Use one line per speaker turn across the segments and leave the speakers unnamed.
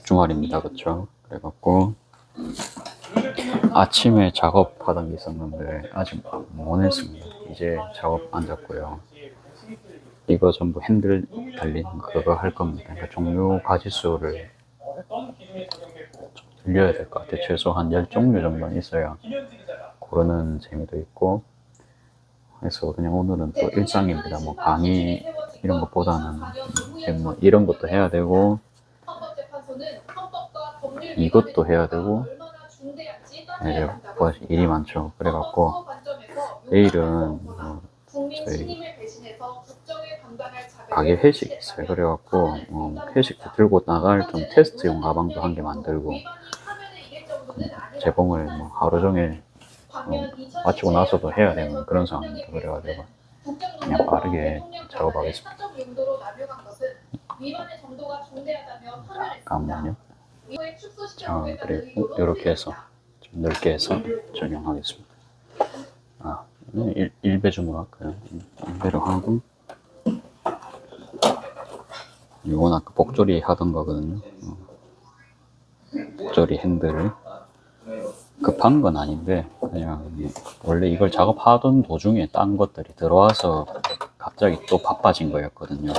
주말입니다. 그쵸? 그래갖고 아침에 작업하던 게 있었는데 아직 못 했습니다. 이제 작업 앉았고요. 이거 전부 핸들 달린 그거 할 겁니다. 그러니까 종류 가지수를 좀 늘려야 될 것 같아요. 최소 한 10종류 정도는 있어야 고르는 재미도 있고 해서 그냥 오늘은 또 일상입니다. 뭐 강의 이런 것보다는 뭐 이런 것도 해야 되고 이것도 해야 되고 이제 뭐 일이 많죠. 그래갖고 내일은 저희 가게 회식 있어요. 그래갖고 회식도 들고 나갈 좀 테스트용 가방도 한 개 만들고 재봉을 뭐 하루 종일 마치고 나서도 해야 되는 그런 상황입니다. 그래가지고 그냥 빠르게 작업하겠습니다. 잠깐만요. 자, 그리고 이렇게 해서 좀 넓게 해서 적용하겠습니다. 아, 1배줌으로 할까요? 1배로 하고 이건 아까 복조리 하던 거거든요. 복조리 핸들을 급한 건 아닌데 그냥 원래 이걸 작업하던 도중에 딴 것들이 들어와서 갑자기 또 바빠진 거였거든요.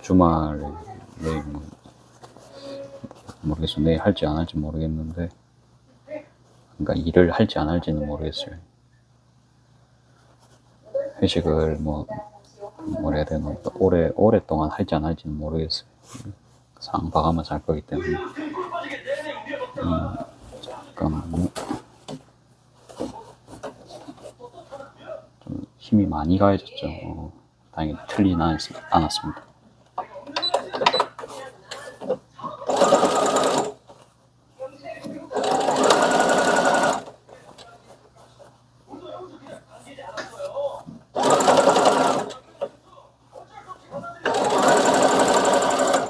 주말에 내일 모르겠어요. 내일 할지 안 할지 모르겠는데 그러니까 일을 할지 안 할지는 모르겠어요. 회식을 뭐라 해야 되나 오랫동안 할지 안 할지는 모르겠어요. 상황 봐가면서 할 거기 때문에 잠깐만요. 좀 힘이 많이 가해졌죠. 다행히 틀리진 않았습니다.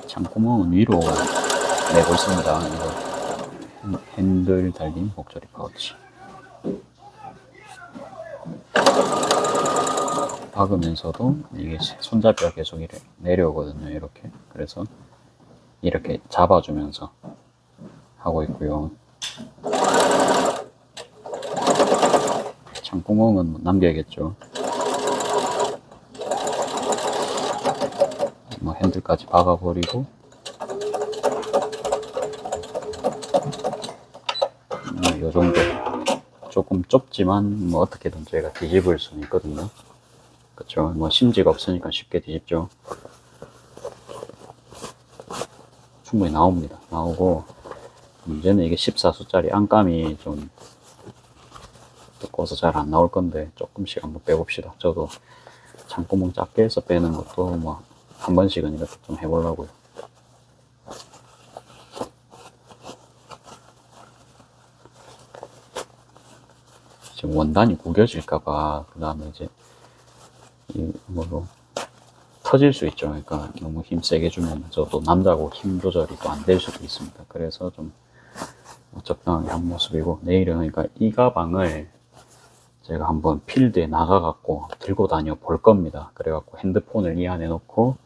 창구멍은 위로 내고 있습니다. 이거 핸들 달린 복조리 파우치. 박으면서도 이게 손잡이가 계속 이렇게 내려오거든요. 이렇게. 그래서 이렇게 잡아주면서 하고 있고요. 창구멍은 남겨야겠죠. 핸들까지 박아버리고 이 정도 조금 좁지만 어떻게든 저희가 뒤집을 수는 있거든요. 그쵸? 심지가 없으니까 쉽게 뒤집죠. 충분히 나옵니다. 나오고 문제는 이게 14수짜리 안감이 좀 두꺼워서 잘 안 나올 건데 조금씩 한번 빼봅시다. 저도 창구멍 작게 해서 빼는 것도 한 번씩은 이렇게 좀 해보려고요. 지금 원단이 구겨질까봐, 그 다음에 이제, 터질 수 있죠. 그러니까 너무 힘 세게 주면 저도 남자고 힘 조절이 또 안 될 수도 있습니다. 그래서 좀 적당하게 한 모습이고, 내일은 그러니까 이 가방을 제가 한번 필드에 나가갖고 들고 다녀 볼 겁니다. 그래갖고 핸드폰을 이 안에 넣고,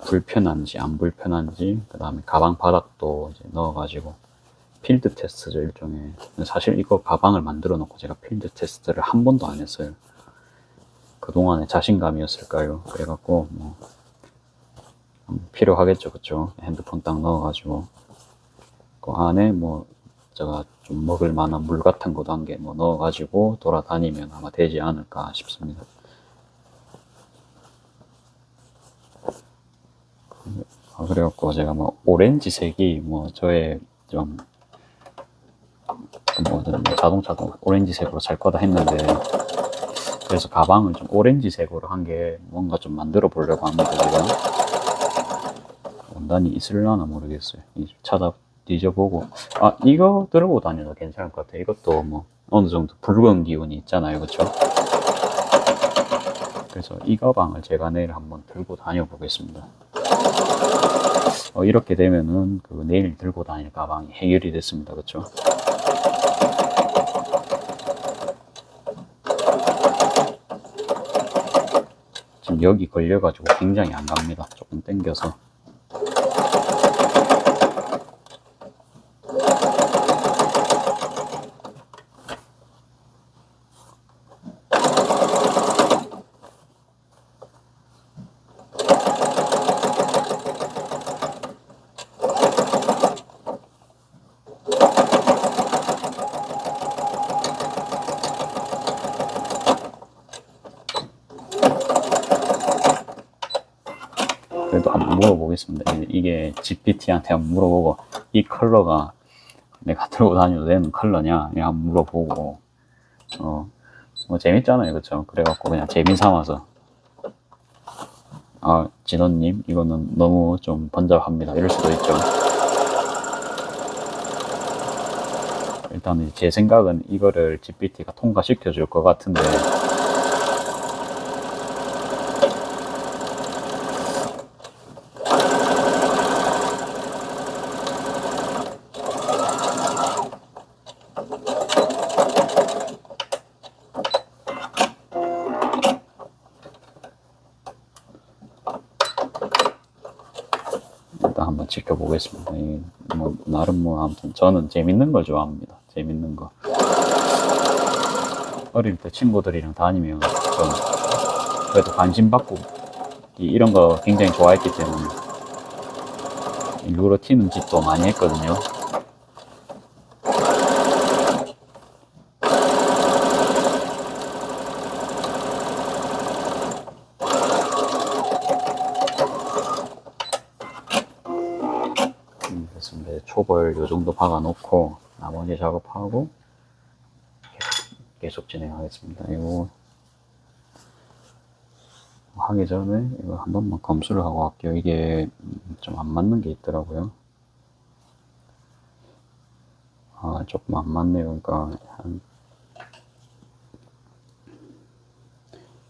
불편한지 안 불편한지 그 다음에 가방 바닥도 이제 넣어가지고 필드 테스트죠. 일종의. 사실 이거 가방을 만들어 놓고 제가 필드 테스트를 한 번도 안 했어요. 그동안의 자신감이었을까요? 그래갖고 필요하겠죠. 그쵸? 핸드폰 딱 넣어가지고 그 안에 제가 좀 먹을 만한 물 같은 것도 한 개 넣어가지고 돌아다니면 아마 되지 않을까 싶습니다. 그래갖고 제가 오렌지색이 저의 좀 자동차도 오렌지색으로 잘 거다 했는데 그래서 가방을 좀 오렌지색으로 한 게 뭔가 좀 만들어 보려고 합니다. 지금 원단이 있을라나 모르겠어요. 찾아 뒤져보고 이거 들고 다녀도 괜찮을 것 같아요. 이것도 어느 정도 붉은 기운이 있잖아요. 그쵸? 그래서 이 가방을 제가 내일 한번 들고 다녀 보겠습니다. 이렇게 되면은 내일 들고 다닐 가방이 해결이 됐습니다. 그쵸? 지금 여기 걸려가지고 굉장히 안 갑니다. 조금 당겨서. 그래도 한번 물어보겠습니다. 이게 GPT한테 한번 물어보고, 이 컬러가 내가 들고 다녀도 되는 컬러냐? 한번 물어보고, 뭐 재밌잖아요. 그쵸? 그래갖고 그냥 재미 삼아서, 아, 진원님, 이거는 너무 좀 번잡합니다. 이럴 수도 있죠. 일단 제 생각은 이거를 GPT가 통과시켜 줄 것 같은데, 일단 한번 지켜보겠습니다. 뭐 나름 뭐 아무튼 저는 재밌는 걸 좋아합니다. 재밌는 거. 어릴 때 친구들이랑 다니면 좀 그래도 관심 받고 이런 거 굉장히 좋아했기 때문에 루러 튀는 짓도 많이 했거든요. 됐습니다. 초벌 요 정도 박아 놓고 나머지 작업하고 계속 진행하겠습니다. 이거 하기 전에 이거 한 번만 검수를 하고 갈게요. 이게 좀 안 맞는 게 있더라고요. 아, 조금 안 맞네요. 그러니까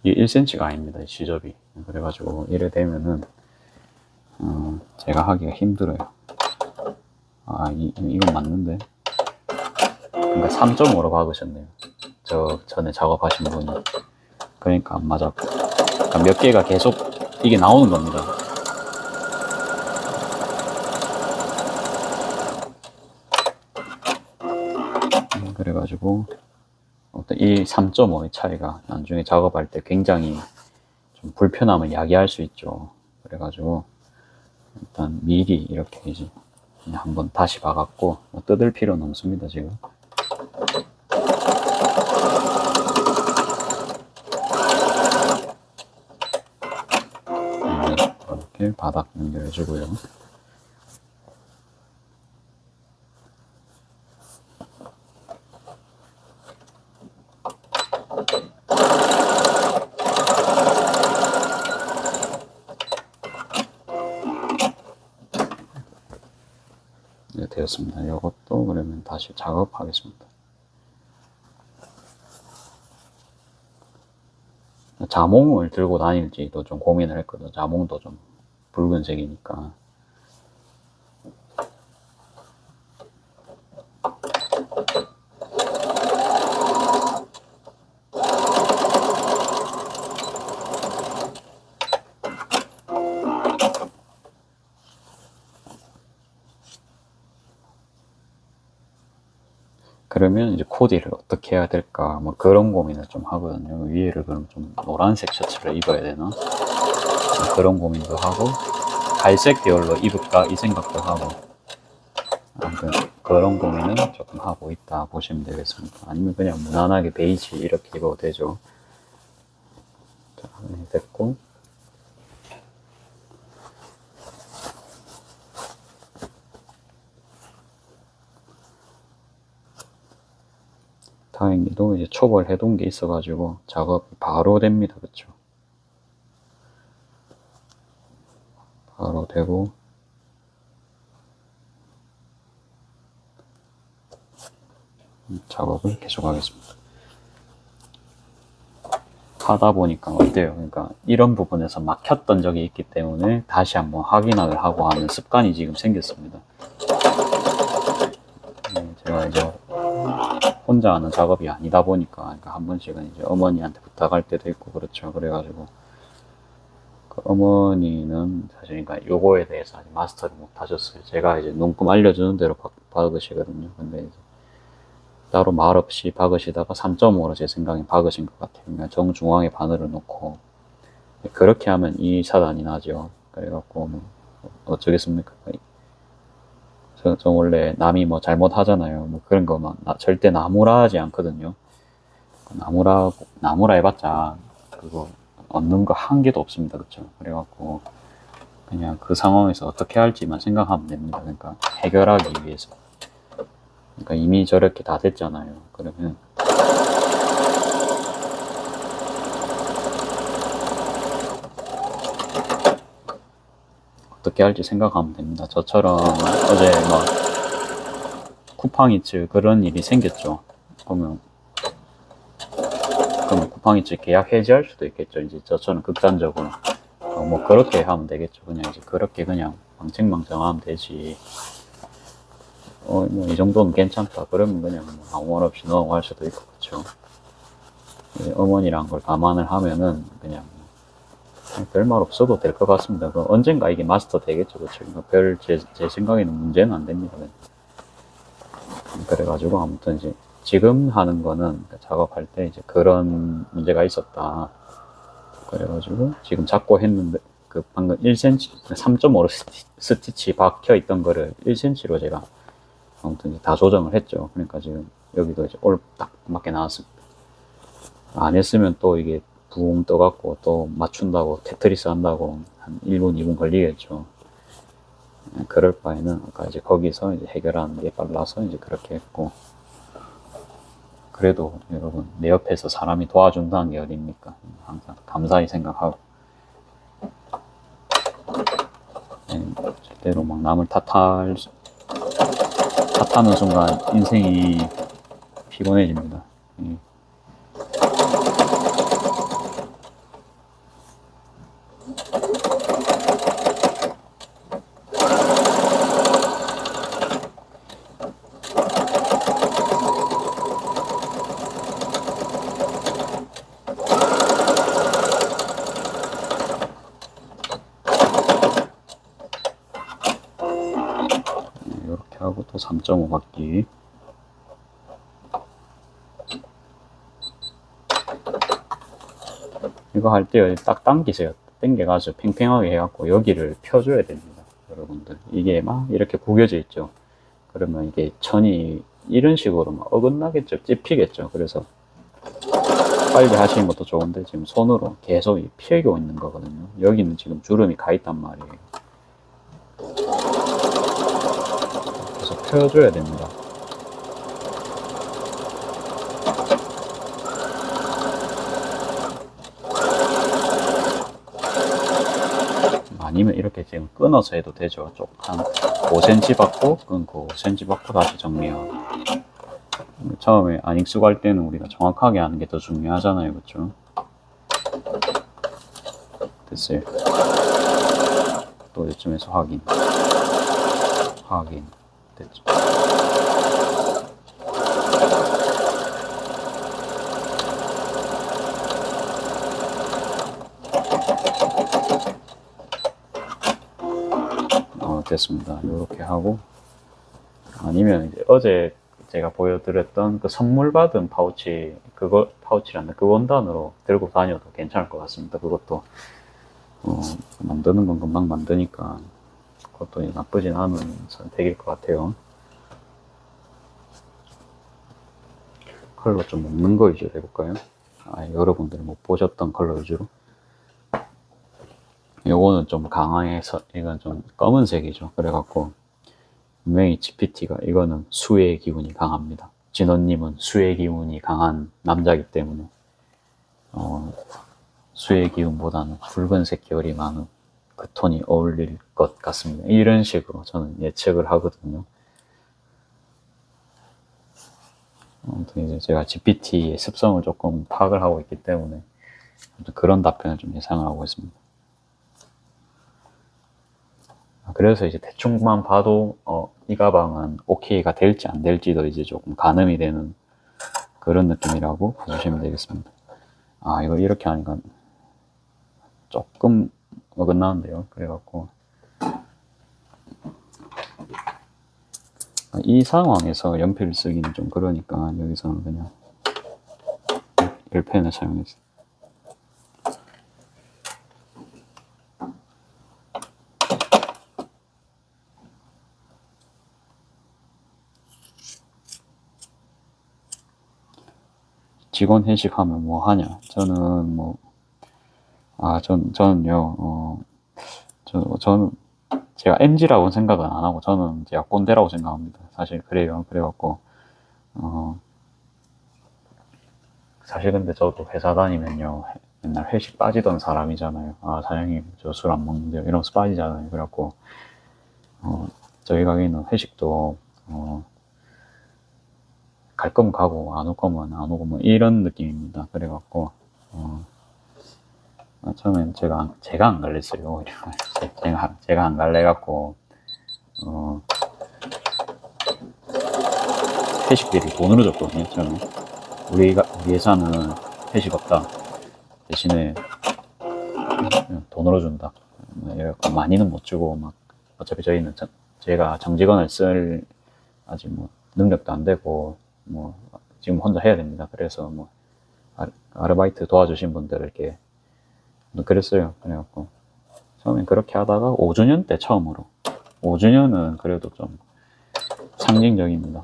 이게 1cm가 아닙니다. 이 지접이. 그래가지고 이래 되면은 제가 하기가 힘들어요. 아, 이건 맞는데. 그러니까 3.5로 박으셨네요. 저 전에 작업하신 분이. 그러니까 안 맞았고. 그러니까 몇 개가 계속 이게 나오는 겁니다. 그래가지고 어떤 이 3.5의 차이가 나중에 작업할 때 굉장히 좀 불편함을 야기할 수 있죠. 그래가지고 일단 미리 이렇게 이제 한번 다시 박았고 뭐 뜯을 필요는 없습니다. 지금 이렇게 바닥 연결해주고요. 네, 되었습니다. 이것도 그러면 다시 작업하겠습니다. 자몽을 들고 다닐지도 좀 고민을 했거든요. 자몽도 좀 붉은색이니까. 그러면 이제 코디를 어떻게 해야 될까 뭐 그런 고민을 좀 하거든요. 위에를 그럼 좀 노란색 셔츠를 입어야 되나 그런 고민도 하고 갈색 계열로 입을까 이 생각도 하고 아무튼 그런 고민은 조금 하고 있다 보시면 되겠습니다. 아니면 그냥 무난하게 베이지 이렇게 입어도 되죠. 자, 됐고 다행히도 이제 초벌 해둔 게 있어가지고 작업이 바로 됩니다. 그쵸? 바로 되고 작업을 계속 하겠습니다. 하다 보니까 어때요? 그러니까 이런 부분에서 막혔던 적이 있기 때문에 다시 한번 확인을 하고 하는 습관이 지금 생겼습니다. 제가 이제 혼자 하는 작업이 아니다 보니까 그러니까 한 번씩은 이제 어머니한테 부탁할 때도 있고 그렇죠. 그래가지고 어머니는 사실 그러니까 요거에 대해서 아직 마스터를 못 하셨어요. 제가 이제 눈금 알려주는 대로 박으시거든요. 근데 이제 따로 말 없이 박으시다가 3.5로 제 생각에 박으신 것 같아요. 그러니까 정중앙에 바늘을 놓고 그렇게 하면 이 차단이 나죠. 그래갖고 뭐 어쩌겠습니까? 저 원래 남이 뭐 잘못하잖아요. 뭐 그런 거 막 절대 나무라 하지 않거든요. 나무라 해봤자 그거 얻는 거 한 개도 없습니다. 그쵸? 그래갖고 그냥 그 상황에서 어떻게 할지만 생각하면 됩니다. 그러니까 해결하기 위해서. 그러니까 이미 저렇게 다 됐잖아요. 그러면 어떻게 할지 생각하면 됩니다. 저처럼 어제 막 쿠팡이츠 그런 일이 생겼죠. 그러면 쿠팡이츠 계약 해지할 수도 있겠죠. 이제 저처럼 극단적으로 뭐 그렇게 하면 되겠죠. 그냥 이제 그렇게 그냥 망청망청하면 되지. 뭐 이 정도는 괜찮다. 그러면 그냥 뭐 아무 말 없이 넘어갈 수도 있고 그렇죠. 어머니랑 걸 감안을 하면은 그냥 별말 없어도 될 것 같습니다. 언젠가 이게 마스터 되겠죠. 그렇죠. 제 생각에는 문제는 안 됩니다. 그래가지고 아무튼 이제 지금 하는 거는 작업할 때 이제 그런 문제가 있었다. 그래가지고 지금 잡고 했는데 그 방금 1cm, 3.5로 스티치 박혀 있던 거를 1cm로 제가 아무튼 다 조정을 했죠. 그러니까 지금 여기도 이제 딱 맞게 나왔습니다. 안 했으면 또 이게 붕 떠갖고 또 맞춘다고 테트리스 한다고 한 1분, 2분 걸리겠죠. 그럴 바에는 아까 이제 거기서 이제 해결하는 게 빨라서 이제 그렇게 했고, 그래도 여러분 내 옆에서 사람이 도와준다는 게 어딥니까? 항상 감사히 생각하고 절대로 막 남을 탓하는 순간 인생이 피곤해집니다. 이렇게 하고 또 3.5 받기. 이거 할 때 딱 당기세요. 당겨가지고 팽팽하게 해갖고 여기를 펴줘야 됩니다. 여러분들 이게 막 이렇게 구겨져 있죠. 그러면 이게 천이 이런 식으로 막 어긋나겠죠. 찝히겠죠. 그래서 빨리 하시는 것도 좋은데 지금 손으로 계속 피고 있는 거거든요. 여기는 지금 주름이 가 있단 말이에요. 그래서 펴줘야 됩니다. 아니면 이렇게 지금 끊어서 해도 되죠. 쪽 한 5cm 받고 끊고 5cm 받고 다시 정리하고. 처음에 안익수고 할 때는 우리가 정확하게 하는 게 더 중요하잖아요. 그렇죠? 됐어요. 또 이쯤에서 확인 됐죠. 됐습니다. 이렇게 하고, 아니면 이제 어제 제가 보여드렸던 그 선물 받은 파우치, 파우치란다. 그 원단으로 들고 다녀도 괜찮을 것 같습니다. 그것도 만드는 건 금방 만드니까 그것도 나쁘진 않은 선택일 것 같아요. 컬러 좀 없는 거 위주로 해볼까요? 여러분들이 못 보셨던 컬러 위주로. 요거는 좀 강해서, 이건 좀 검은색이죠. 그래갖고 분명히 GPT가 이거는 수의 기운이 강합니다. 진원님은 수의 기운이 강한 남자이기 때문에 수의 기운보다는 붉은색 계열이 많은 그 톤이 어울릴 것 같습니다. 이런 식으로 저는 예측을 하거든요. 아무튼 이제 제가 GPT의 습성을 조금 파악을 하고 있기 때문에 그런 답변을 좀 예상을 하고 있습니다. 그래서 이제 대충만 봐도 이 가방은 오케이가 될지 안 될지도 이제 조금 가늠이 되는 그런 느낌이라고 봐주시면 되겠습니다. 이거 이렇게 하니까 조금 어긋나는데요. 그래갖고 이 상황에서 연필을 쓰기는 좀 그러니까 여기서는 그냥 열펜을 사용했어요. 직원 회식하면 뭐 하냐? 저는 뭐, 저는요, 저는 제가 MZ라고 생각은 안 하고 저는 제가 꼰대라고 생각합니다. 사실 그래요. 그래갖고, 사실 근데 저도 회사 다니면요, 맨날 회식 빠지던 사람이잖아요. 아, 사장님, 저 술 안 먹는데요. 이러면서 빠지잖아요. 그래갖고, 저희 가게는 회식도, 갈 거면 가고, 안 올 거면 안 오고, 뭐, 이런 느낌입니다. 그래갖고, 처음엔 제가 안 갈랬어요. 제가 안 갈래갖고, 회식비를 돈으로 줬거든요. 처음에. 우리 회사는 회식 없다. 대신에 돈으로 준다. 많이는 못 주고, 막, 어차피 저희는 제가 정직원을 쓸 아직 뭐 능력도 안 되고, 뭐, 지금 혼자 해야 됩니다. 그래서 뭐, 아르바이트 도와주신 분들 이렇게, 그랬어요. 그래갖고, 처음엔 그렇게 하다가 5주년 때 처음으로. 5주년은 그래도 좀 상징적입니다.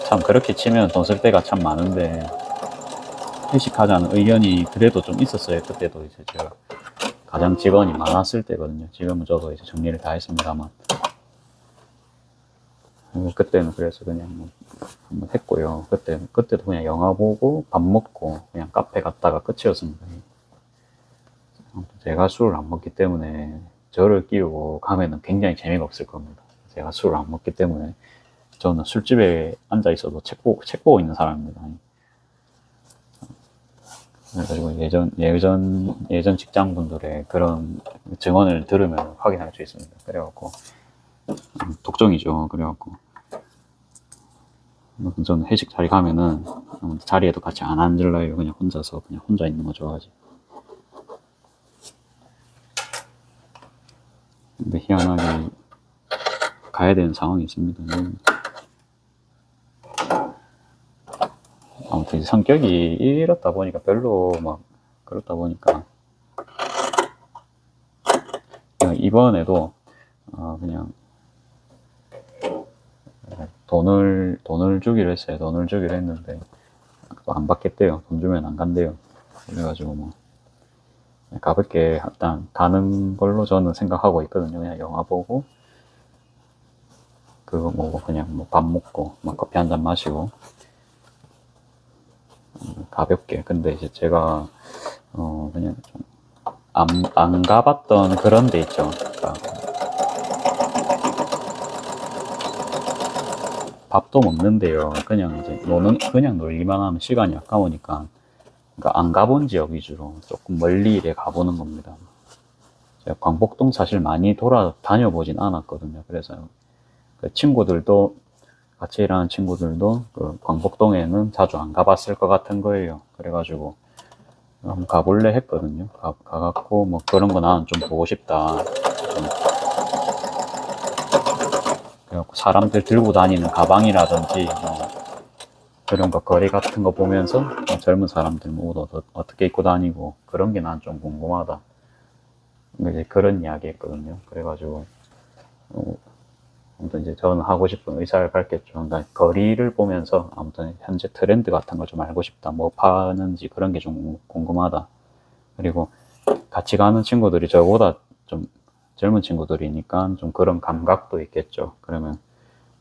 참 그렇게 치면 돈 쓸 때가 참 많은데 회식하자는 의견이 그래도 좀 있었어요. 그때도 이제 제가 가장 직원이 많았을 때거든요. 지금은 저도 이제 정리를 다 했습니다만 그때는 그래서 그냥 뭐 한번 했고요. 그때도 그냥 영화 보고 밥 먹고 그냥 카페 갔다가 끝이었습니다. 제가 술을 안 먹기 때문에 저를 끼우고 가면은 굉장히 재미가 없을 겁니다. 제가 술을 안 먹기 때문에 저는 술집에 앉아 있어도 책 보고 있는 사람입니다. 그래가지고 예전 직장분들의 그런 증언을 들으면 확인할 수 있습니다. 그래갖고 독종이죠. 그래갖고 저는 회식 자리 가면은 자리에도 같이 안 앉을라 해요. 그냥 혼자서 그냥 혼자 있는 거 좋아하지. 근데 희한하게 가야 되는 상황이 있습니다. 아무튼 성격이 이렇다 보니까 별로 막 그렇다 보니까 이번에도 그냥 돈을 주기로 했어요. 돈을 주기로 했는데 또 안 받겠대요. 돈 주면 안 간대요. 그래가지고 뭐 가볍게 일단 가는 걸로 저는 생각하고 있거든요. 그냥 영화 보고 그거 뭐 그냥 뭐 밥 먹고 막 커피 한 잔 마시고 가볍게. 근데 이제 제가 그냥 좀 안 가봤던 그런 데 있죠. 그러니까 밥도 먹는데요. 그냥 이제 그냥 놀기만 하면 시간이 아까우니까. 그러니까 안 가본 지역 위주로 조금 멀리 이래 가보는 겁니다. 제가 광복동 사실 많이 다녀보진 않았거든요. 그래서 그 친구들도, 같이 일하는 친구들도 그 광복동에는 자주 안 가봤을 것 같은 거예요. 그래가지고 한번 가볼래 했거든요. 가갖고 뭐 그런 거 나는 좀 보고 싶다. 그래갖고 사람들 들고 다니는 가방이라든지 그런 거 거리 같은 거 보면서 젊은 사람들 뭐 어떻게 입고 다니고 그런 게 난 좀 궁금하다. 이제 그런 이야기 했거든요. 그래가지고 아무튼 이제 저는 하고 싶은 의사를 밝혔죠. 그러니까 거리를 보면서 아무튼 현재 트렌드 같은 걸 좀 알고 싶다. 뭐 파는지 그런 게 좀 궁금하다. 그리고 같이 가는 친구들이 저보다 좀 젊은 친구들이니까 좀 그런 감각도 있겠죠. 그러면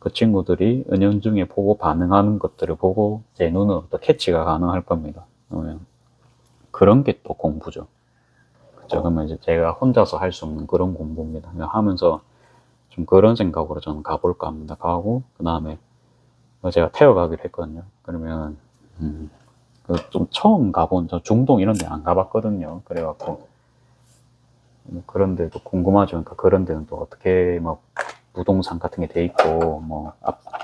그 친구들이 은연중에 보고 반응하는 것들을 보고 제 눈은 또 캐치가 가능할 겁니다. 그러면 그런 게 또 공부죠. 그죠? 그러면 이제 제가 혼자서 할 수 없는 그런 공부입니다. 하면서 좀 그런 생각으로 저는 가볼까 합니다. 가고 그 다음에 제가 태워가기로 했거든요. 그러면 좀 처음 가본 저 중동 이런 데 안 가봤거든요. 그래갖고 그런 데도 궁금하죠. 그러니까 그런 데는 또 어떻게 뭐 부동산 같은 게 돼 있고 뭐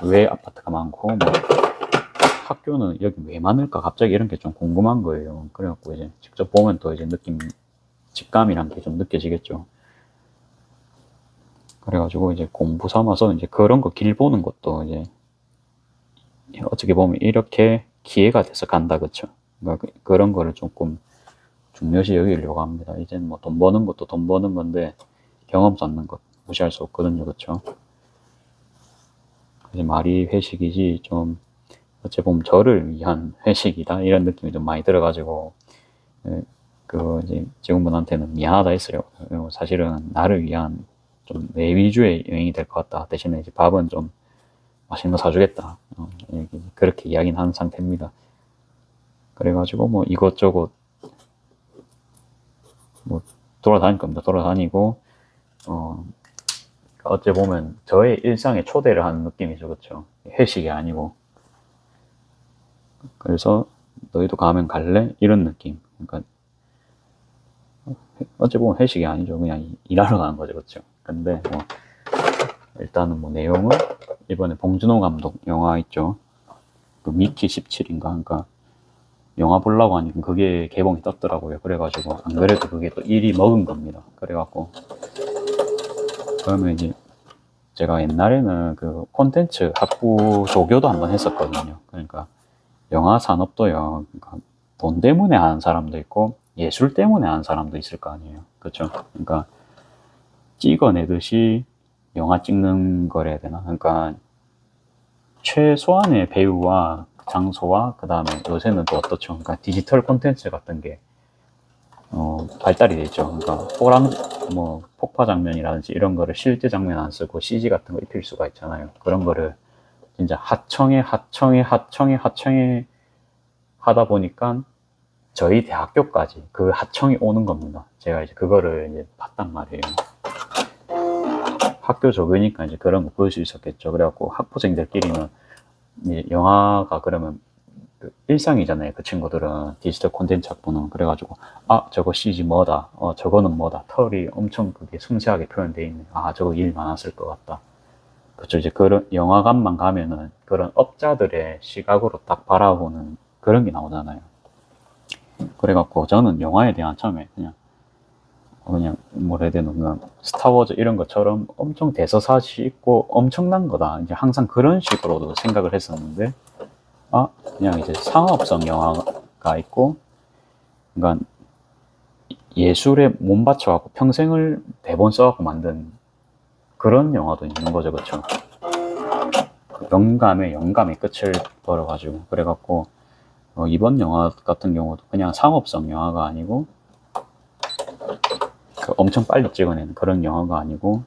왜 아파트가 많고 뭐 학교는 여기 왜 많을까 갑자기 이런 게 좀 궁금한 거예요. 그래갖고 이제 직접 보면 또 이제 느낌이 직감이란 게 좀 느껴지겠죠. 그래가지고 이제 공부 삼아서 이제 그런 거 길 보는 것도 이제 어떻게 보면 이렇게 기회가 돼서 간다, 그쵸? 그러니까 그런 거를 조금 중요시 여기려고 합니다. 이제는 뭐 돈 버는 것도 돈 버는 건데 경험 쌓는 것 무시할 수 없거든요, 그쵸? 이제 말이 회식이지 좀 어찌 보면 저를 위한 회식이다 이런 느낌이 좀 많이 들어가지고 그 이제 직원분한테는 미안하다 했어요. 사실은 나를 위한 좀 내 위주의 여행이 될 것 같다. 대신에 이제 밥은 좀 맛있는 거 사주겠다. 그렇게 이야기는 하는 상태입니다. 그래가지고 뭐 이것저것 뭐 돌아다닐 겁니다. 돌아다니고 어찌 보면 저의 일상에 초대를 하는 느낌이죠, 그렇죠? 회식이 아니고. 그래서 너희도 가면 갈래? 이런 느낌. 그러니까 어찌 보면 회식이 아니죠. 그냥 일하러 가는 거죠, 그렇죠? 근데 뭐 일단은 뭐 내용은 이번에 봉준호 감독 영화 있죠. 그 미키 17인가 그러니까 영화 보려고 하니까 그게 개봉이 떴더라고요. 그래가지고 안 그래도 그게 또 1위 먹은 겁니다. 그래갖고 그러면 이제 제가 옛날에는 그 콘텐츠 학부 조교도 한번 했었거든요. 그러니까 영화 산업도요. 그러니까 돈 때문에 하는 사람도 있고 예술 때문에 하는 사람도 있을 거 아니에요. 그렇죠? 그러니까 찍어내듯이 영화 찍는 거래야 되나? 그러니까 최소한의 배우와 장소와 그 다음에 요새는 또 어떻죠? 그러니까 디지털 콘텐츠 같은 게 발달이 돼 있죠. 그러니까 뭐 폭파 장면이라든지 이런 거를 실제 장면 안 쓰고 CG 같은 거 입힐 수가 있잖아요. 그런 거를 진짜 하청에 하다 보니까 저희 대학교까지 그 하청이 오는 겁니다. 제가 이제 그거를 이제 봤단 말이에요. 학교 적으니까 이제 그런 거 볼 수 있었겠죠. 그래갖고 학부생들끼리는 이제 영화가 그러면 그 일상이잖아요. 그 친구들은 디지털 콘텐츠 학부는 그래가지고 저거 CG 뭐다. 저거는 뭐다. 털이 엄청 그게 섬세하게 표현되어 있네. 저거 일 많았을 것 같다. 그렇죠. 이제 그런 영화관만 가면은 그런 업자들의 시각으로 딱 바라보는 그런 게 나오잖아요. 그래갖고 저는 영화에 대한 처음에 그냥 뭐라 해야 되나 그냥 스타워즈 이런 것처럼 엄청 대서사시 있고 엄청난 거다. 이제 항상 그런 식으로도 생각을 했었는데 그냥 이제 상업성 영화가 있고 그러니까 예술에 몸 바쳐갖고 평생을 대본 써갖고 만든 그런 영화도 있는 거죠, 그렇죠? 영감의 끝을 벌어가지고 그래갖고 이번 영화 같은 경우도 그냥 상업성 영화가 아니고 엄청 빨리 찍어내는 그런 영화가 아니고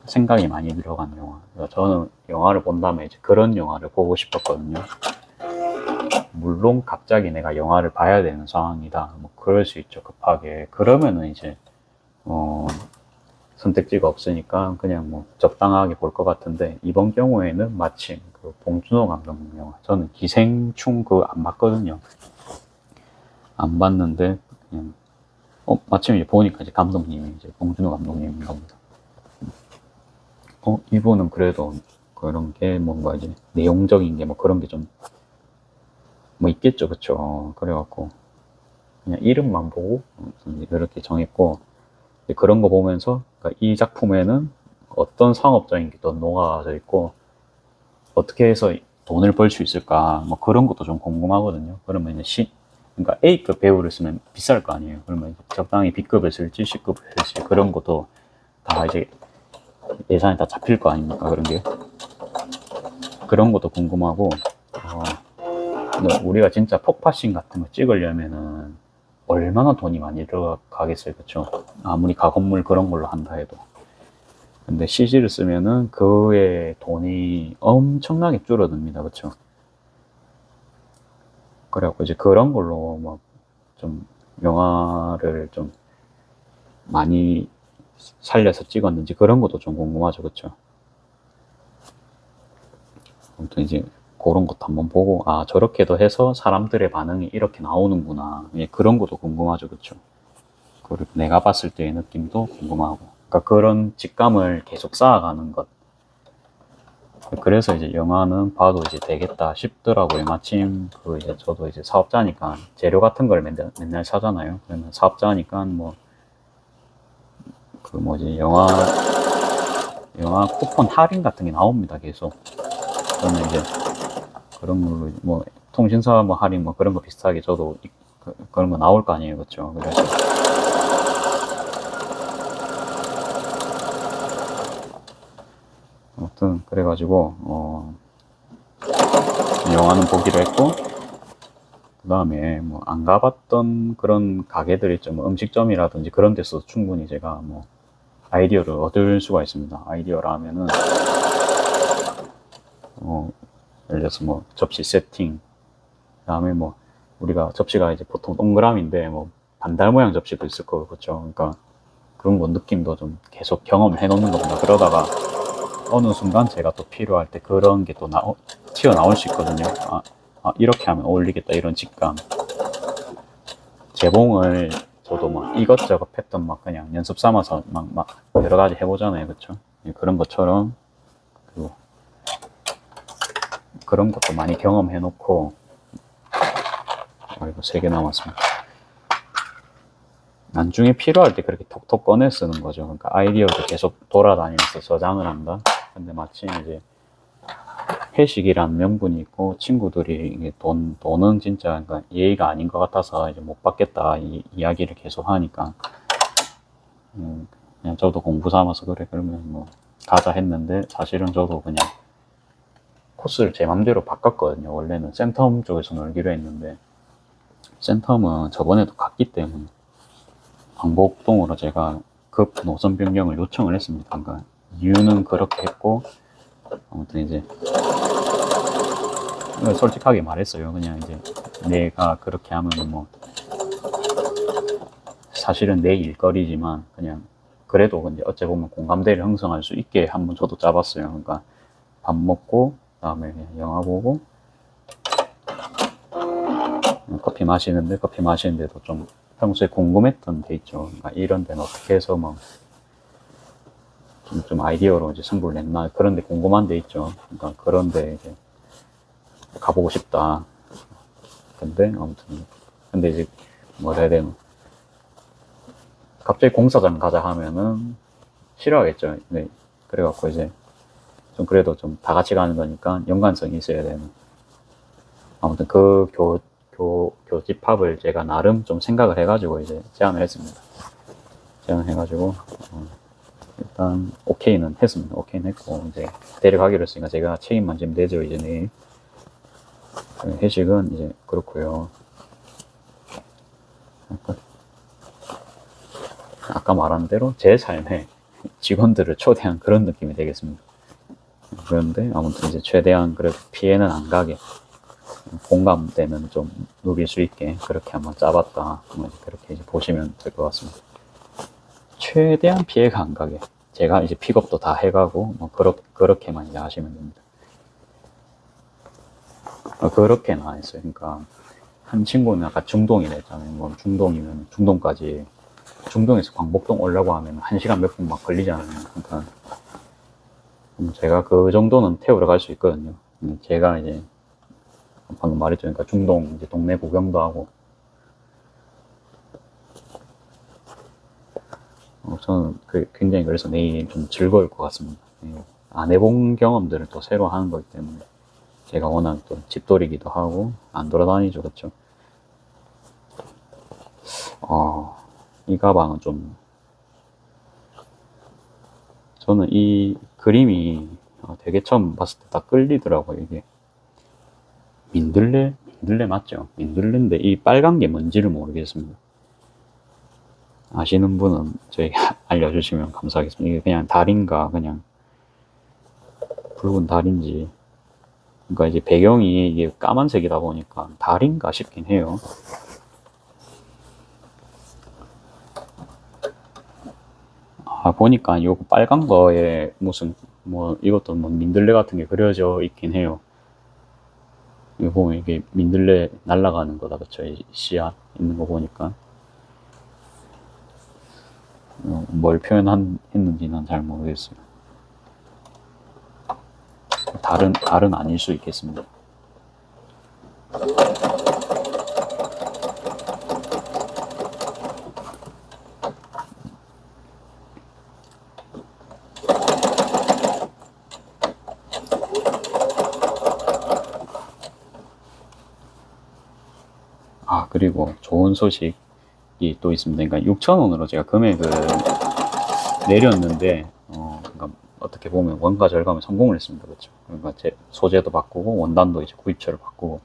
생각이 많이 들어간 영화. 저는 영화를 본다음에 이제 그런 영화를 보고 싶었거든요. 물론 갑자기 내가 영화를 봐야 되는 상황이다. 뭐 그럴 수 있죠, 급하게. 그러면은 이제 선택지가 없으니까 그냥 뭐 적당하게 볼 것 같은데 이번 경우에는 마침 그 봉준호 감독 영화 저는 기생충 그거 안 봤거든요. 안 봤는데 그냥 마침 이제 보니까 이제 감독님이 이제 봉준호 감독님인 겁니다. 이분은 그래도 그런 게 뭔가 이제 내용적인 게 뭐 그런 게 좀 뭐 있겠죠, 그쵸? 그래갖고 그냥 이름만 보고 이렇게 정했고 그런 거 보면서 그러니까 이 작품에는 어떤 상업적인 게 더 녹아져 있고 어떻게 해서 돈을 벌 수 있을까 뭐 그런 것도 좀 궁금하거든요. 그러면 이제 그러니까 A급 배우를 쓰면 비쌀 거 아니에요. 그러면 적당히 B급을 쓸지 C급을 쓸지 그런 것도 다 이제 예산이 다 잡힐 거 아닙니까? 그런 것도 궁금하고 우리가 진짜 폭파씬 같은 거 찍으려면은 얼마나 돈이 많이 들어가겠어요, 그쵸? 아무리 가건물 그런 걸로 한다 해도. 근데 CG를 쓰면은 그의 돈이 엄청나게 줄어듭니다, 그쵸? 그래갖고 이제 그런 걸로 막 좀 영화를 좀 많이 살려서 찍었는지 그런 것도 좀 궁금하죠, 그쵸? 아무튼 이제 그런 것도 한번 보고 저렇게도 해서 사람들의 반응이 이렇게 나오는구나. 그런 것도 궁금하죠, 그쵸? 그리고 내가 봤을 때의 느낌도 궁금하고 그러니까 그런 직감을 계속 쌓아가는 것 그래서 이제 영화는 봐도 이제 되겠다 싶더라고요. 마침 그 이제 저도 이제 사업자니까 재료 같은 걸 맨날 사잖아요. 그러면 사업자니까 뭐 그 뭐지 영화 쿠폰 할인 같은 게 나옵니다. 계속. 저는 이제 그런 걸로 뭐 통신사 뭐 할인 뭐 그런 거 비슷하게 저도 그런 거 나올 거 아니에요. 그렇죠? 그래서 아무튼 그래가지고 영화는 보기로 했고, 그 다음에 뭐 안 가봤던 그런 가게들 있죠. 뭐 음식점이라든지 그런 데서 충분히 제가 뭐 아이디어를 얻을 수가 있습니다. 아이디어라 하면은 예를 들어서 뭐 접시 세팅, 그 다음에 뭐 우리가 접시가 이제 보통 동그라미인데 뭐 반달 모양 접시도 있을 거고, 그렇죠? 그러니까 그런 거 느낌도 좀 계속 경험해 놓는 겁니다. 그러다가 어느 순간 제가 또 필요할 때 그런 게 또 튀어나올 수 있거든요. 이렇게 하면 어울리겠다, 이런 직감. 재봉을 저도 막 이것저것 패턴 막 그냥 연습 삼아서 막 여러 가지 해보잖아요. 그쵸? 그런 것처럼, 그리고 그런 것도 많이 경험해 놓고, 이거 3개 남았습니다. 나중에 필요할 때 그렇게 톡톡 꺼내 쓰는 거죠. 그러니까 아이디어도 계속 돌아다니면서 저장을 한다. 근데 마침 이제 회식이라는 명분이 있고 친구들이 돈은 진짜 그러니까 예의가 아닌 것 같아서 이제 못 받겠다 이야기를 계속 하니까 그냥 저도 공부 삼아서 그래 그러면 뭐 가자 했는데, 사실은 저도 그냥 코스를 제 맘대로 바꿨거든요. 원래는 센텀 쪽에서 놀기로 했는데 센텀은 저번에도 갔기 때문에 광복동으로 제가 급 노선 변경을 요청을 했습니다. 그러니까 이유는 그렇게 했고, 아무튼 이제 솔직하게 말했어요. 그냥 이제 내가 그렇게 하면 뭐 사실은 내 일거리지만 그냥 그래도 근데 어찌 보면 공감대를 형성할 수 있게 한번 저도 짜봤어요. 그러니까 밥 먹고 그다음에 영화 보고 커피 마시는데도 좀 평소에 궁금했던 데 있죠. 그러니까 이런 데는 어떻게 해서 뭐 좀 아이디어로 이제 승부를 냈나, 그런 데 궁금한 데 있죠. 그러니까 그런 데 이제 가보고 싶다. 근데 아무튼 이제 뭐라 해야 되나, 갑자기 공사장 가자 하면은 싫어하겠죠. 네. 그래갖고 이제 좀 그래도 좀 다 같이 가는 거니까 연관성이 있어야 되는. 아무튼 그 교집합을 제가 나름 좀 생각을 해가지고 이제 제안을 했습니다. 제안을 해가지고 일단 오케이는 했습니다. 오케이는 했고 이제 데려가기로 했으니까 제가 책임만 지면 되죠. 이제 내일 회식은 이제 그렇고요. 아까 말한 대로 제 삶에 직원들을 초대한 그런 느낌이 되겠습니다. 그런데 아무튼 이제 최대한 그래도 피해는 안 가게, 공감대는 좀 누릴 수 있게 그렇게 한번 짜봤다. 그렇게 이제 보시면 될 것 같습니다. 최대한 피해가 안 가게 제가 이제 픽업도 다 해가고 뭐 그렇게만 이제 하시면 됩니다. 그렇게는 안 했어요. 그러니까 한 친구는 아까 중동이라 했잖아요. 뭐 중동이면 중동에서 광복동 오려고 하면 1시간 몇 분 막 걸리잖아요. 그러니까 제가 그 정도는 태우러 갈 수 있거든요. 제가 이제 방금 말했죠. 그러니까 중동 이제 동네 구경도 하고. 저는 굉장히 그래서 내일 좀 즐거울 것 같습니다. 안 해본 경험들을 또 새로 하는 거기 때문에 제가 워낙 또 집돌이기도 하고 안 돌아다니죠. 그렇죠? 이 가방은 좀 저는 이 그림이 되게 처음 봤을 때 딱 끌리더라고요. 이게 민들레 맞죠? 민들레인데 이 빨간 게 뭔지를 모르겠습니다. 아시는 분은 저희 알려주시면 감사하겠습니다. 이게 그냥 달인가 그냥 붉은 달인지, 그러니까 이제 배경이 이게 까만색이다 보니까 달인가 싶긴 해요. 보니까 요거 빨간 거에 무슨 뭐 이것도 뭐 민들레 같은 게 그려져 있긴 해요. 이거 보면 이게 민들레 날아가는 거다, 그쵸? 이 씨앗 있는 거 보니까 뭘 표현했는지는 잘 모르겠어요. 알은 아닐 수 있겠습니다. 그리고 좋은 소식이 또 있습니다. 그러니까 6,000원으로 제가 금액을 내렸는데, 그러니까 어떻게 보면 원가 절감에 성공을 했습니다. 그렇죠. 그러니까 제 소재도 바꾸고, 원단도 이제 구입처를 바꾸고,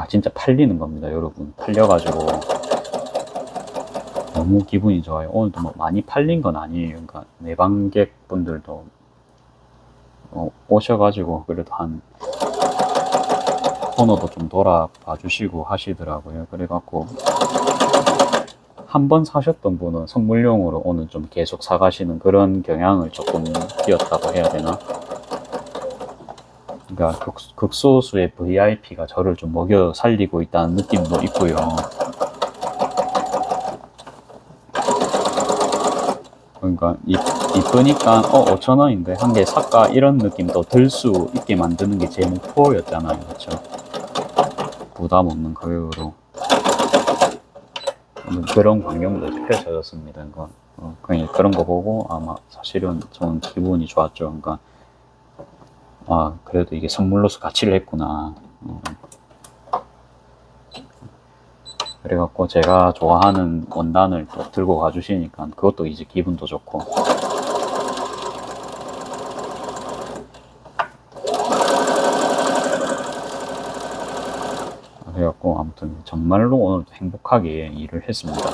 진짜 팔리는 겁니다, 여러분. 팔려가지고, 너무 기분이 좋아요. 오늘도 뭐 많이 팔린 건 아니에요. 그러니까 내방객 분들도 오셔가지고, 그래도 한, 코너도 좀 돌아봐 주시고 하시더라고요. 그래갖고 한 번 사셨던 분은 선물용으로 오늘 좀 계속 사가시는 그런 경향을 조금 띄었다고 해야 되나? 그러니까 극소수의 VIP가 저를 좀 먹여 살리고 있다는 느낌도 있고요. 그러니까 이쁘니까 5,000원인데 한 개 살까 이런 느낌도 들 수 있게 만드는 게 제 목표였잖아요. 그렇죠? 부담 없는 가격으로 그런 광경도 펼쳐졌습니다. 그냥 그런 거 보고 아마 사실은 저는 기분이 좋았죠. 그러니까 그래도 이게 선물로서 가치를 했구나. 그래갖고 제가 좋아하는 원단을 또 들고 가주시니까 그것도 이제 기분도 좋고. 그래갖고 아무튼 정말로 오늘도 행복하게 일을 했습니다.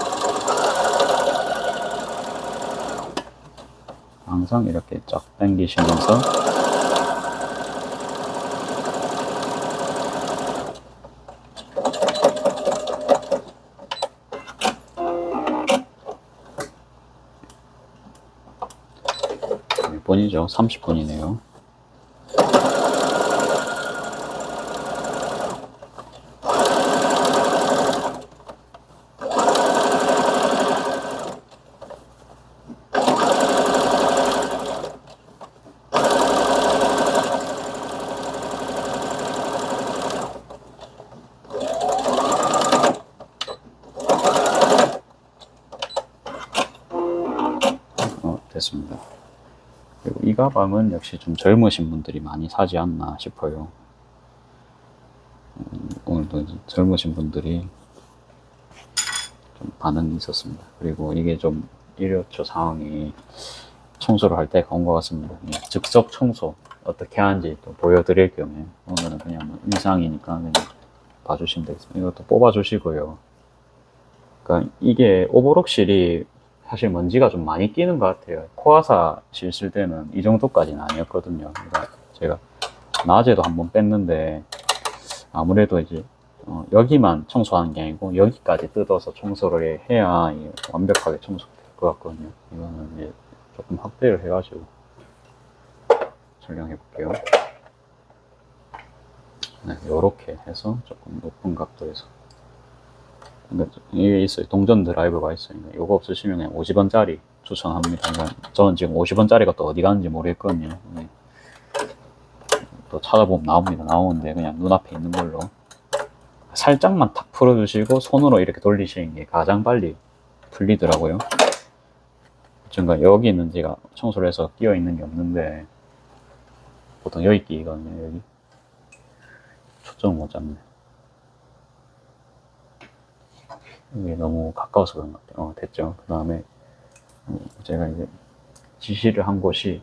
항상 이렇게 쫙 당기시면서 몇 분이죠? 30분이네요. 됐습니다. 그리고 이 가방은 역시 좀 젊으신 분들이 많이 사지 않나 싶어요. 오늘도 이제 젊으신 분들이 좀 반응이 있었습니다. 그리고 이게 좀 일요초 상황이 청소를 할 때가 온 것 같습니다. 즉석 청소 어떻게 하는지 또 보여드릴 겸에 오늘은 그냥 뭐 일상이니까 그냥 봐주시면 되겠습니다. 이것도 뽑아주시고요. 그러니까 이게 오버록실이 사실 먼지가 좀 많이 끼는 것 같아요. 코아사 실쓸 때는 이 정도까지는 아니었거든요. 그러니까 제가 낮에도 한번 뺐는데 아무래도 이제 여기만 청소하는 게 아니고 여기까지 뜯어서 청소를 해야 완벽하게 청소될 것 같거든요. 이거는 이제 조금 확대를 해가지고 촬영해 볼게요. 네, 요렇게 해서 조금 높은 각도에서. 그러니까 이게 있어요. 동전 드라이버가 있어요. 이거 없으시면 그냥 50원짜리 추천합니다. 그러니까 저는 지금 50원짜리가 또 어디 가는지 모르겠거든요. 네. 또 찾아보면 나옵니다. 나오는데 그냥 눈앞에 있는 걸로 살짝만 탁 풀어주시고 손으로 이렇게 돌리시는 게 가장 빨리 풀리더라고요. 그러니까 여기는 제가 청소를 해서 끼어 있는 게 없는데 보통 여기 끼거든요. 여기 초점을 못 잡네. 이게 너무 가까워서 그런 것 같아요. 됐죠. 그 다음에 제가 이제 지시를 한 곳이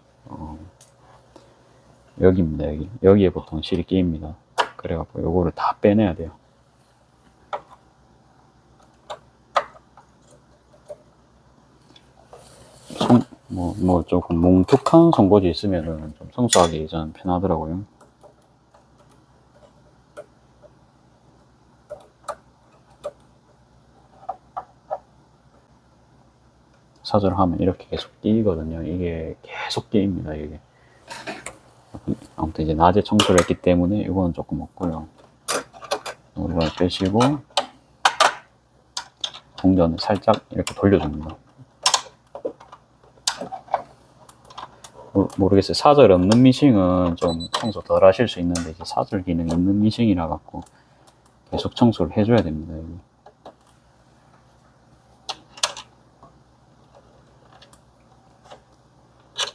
여기입니다. 여기에 보통 실이 끼입니다. 그래갖고 요거를 다 빼내야 돼요. 조금 뭉툭한 송곳이 있으면은 좀 청소하기 전 편하더라고요. 사절을 하면 이렇게 계속 끼거든요. 이게 계속 끼입니다. 이게 아무튼 이제 낮에 청소를 했기 때문에 이거는 조금 없고요. 노루발 빼시고 동전을 살짝 이렇게 돌려줍니다. 모르겠어요. 사절 없는 미싱은 좀 청소 덜 하실 수 있는데, 이제 사절 기능이 있는 미싱이라 갖고 계속 청소를 해줘야 됩니다. 여기.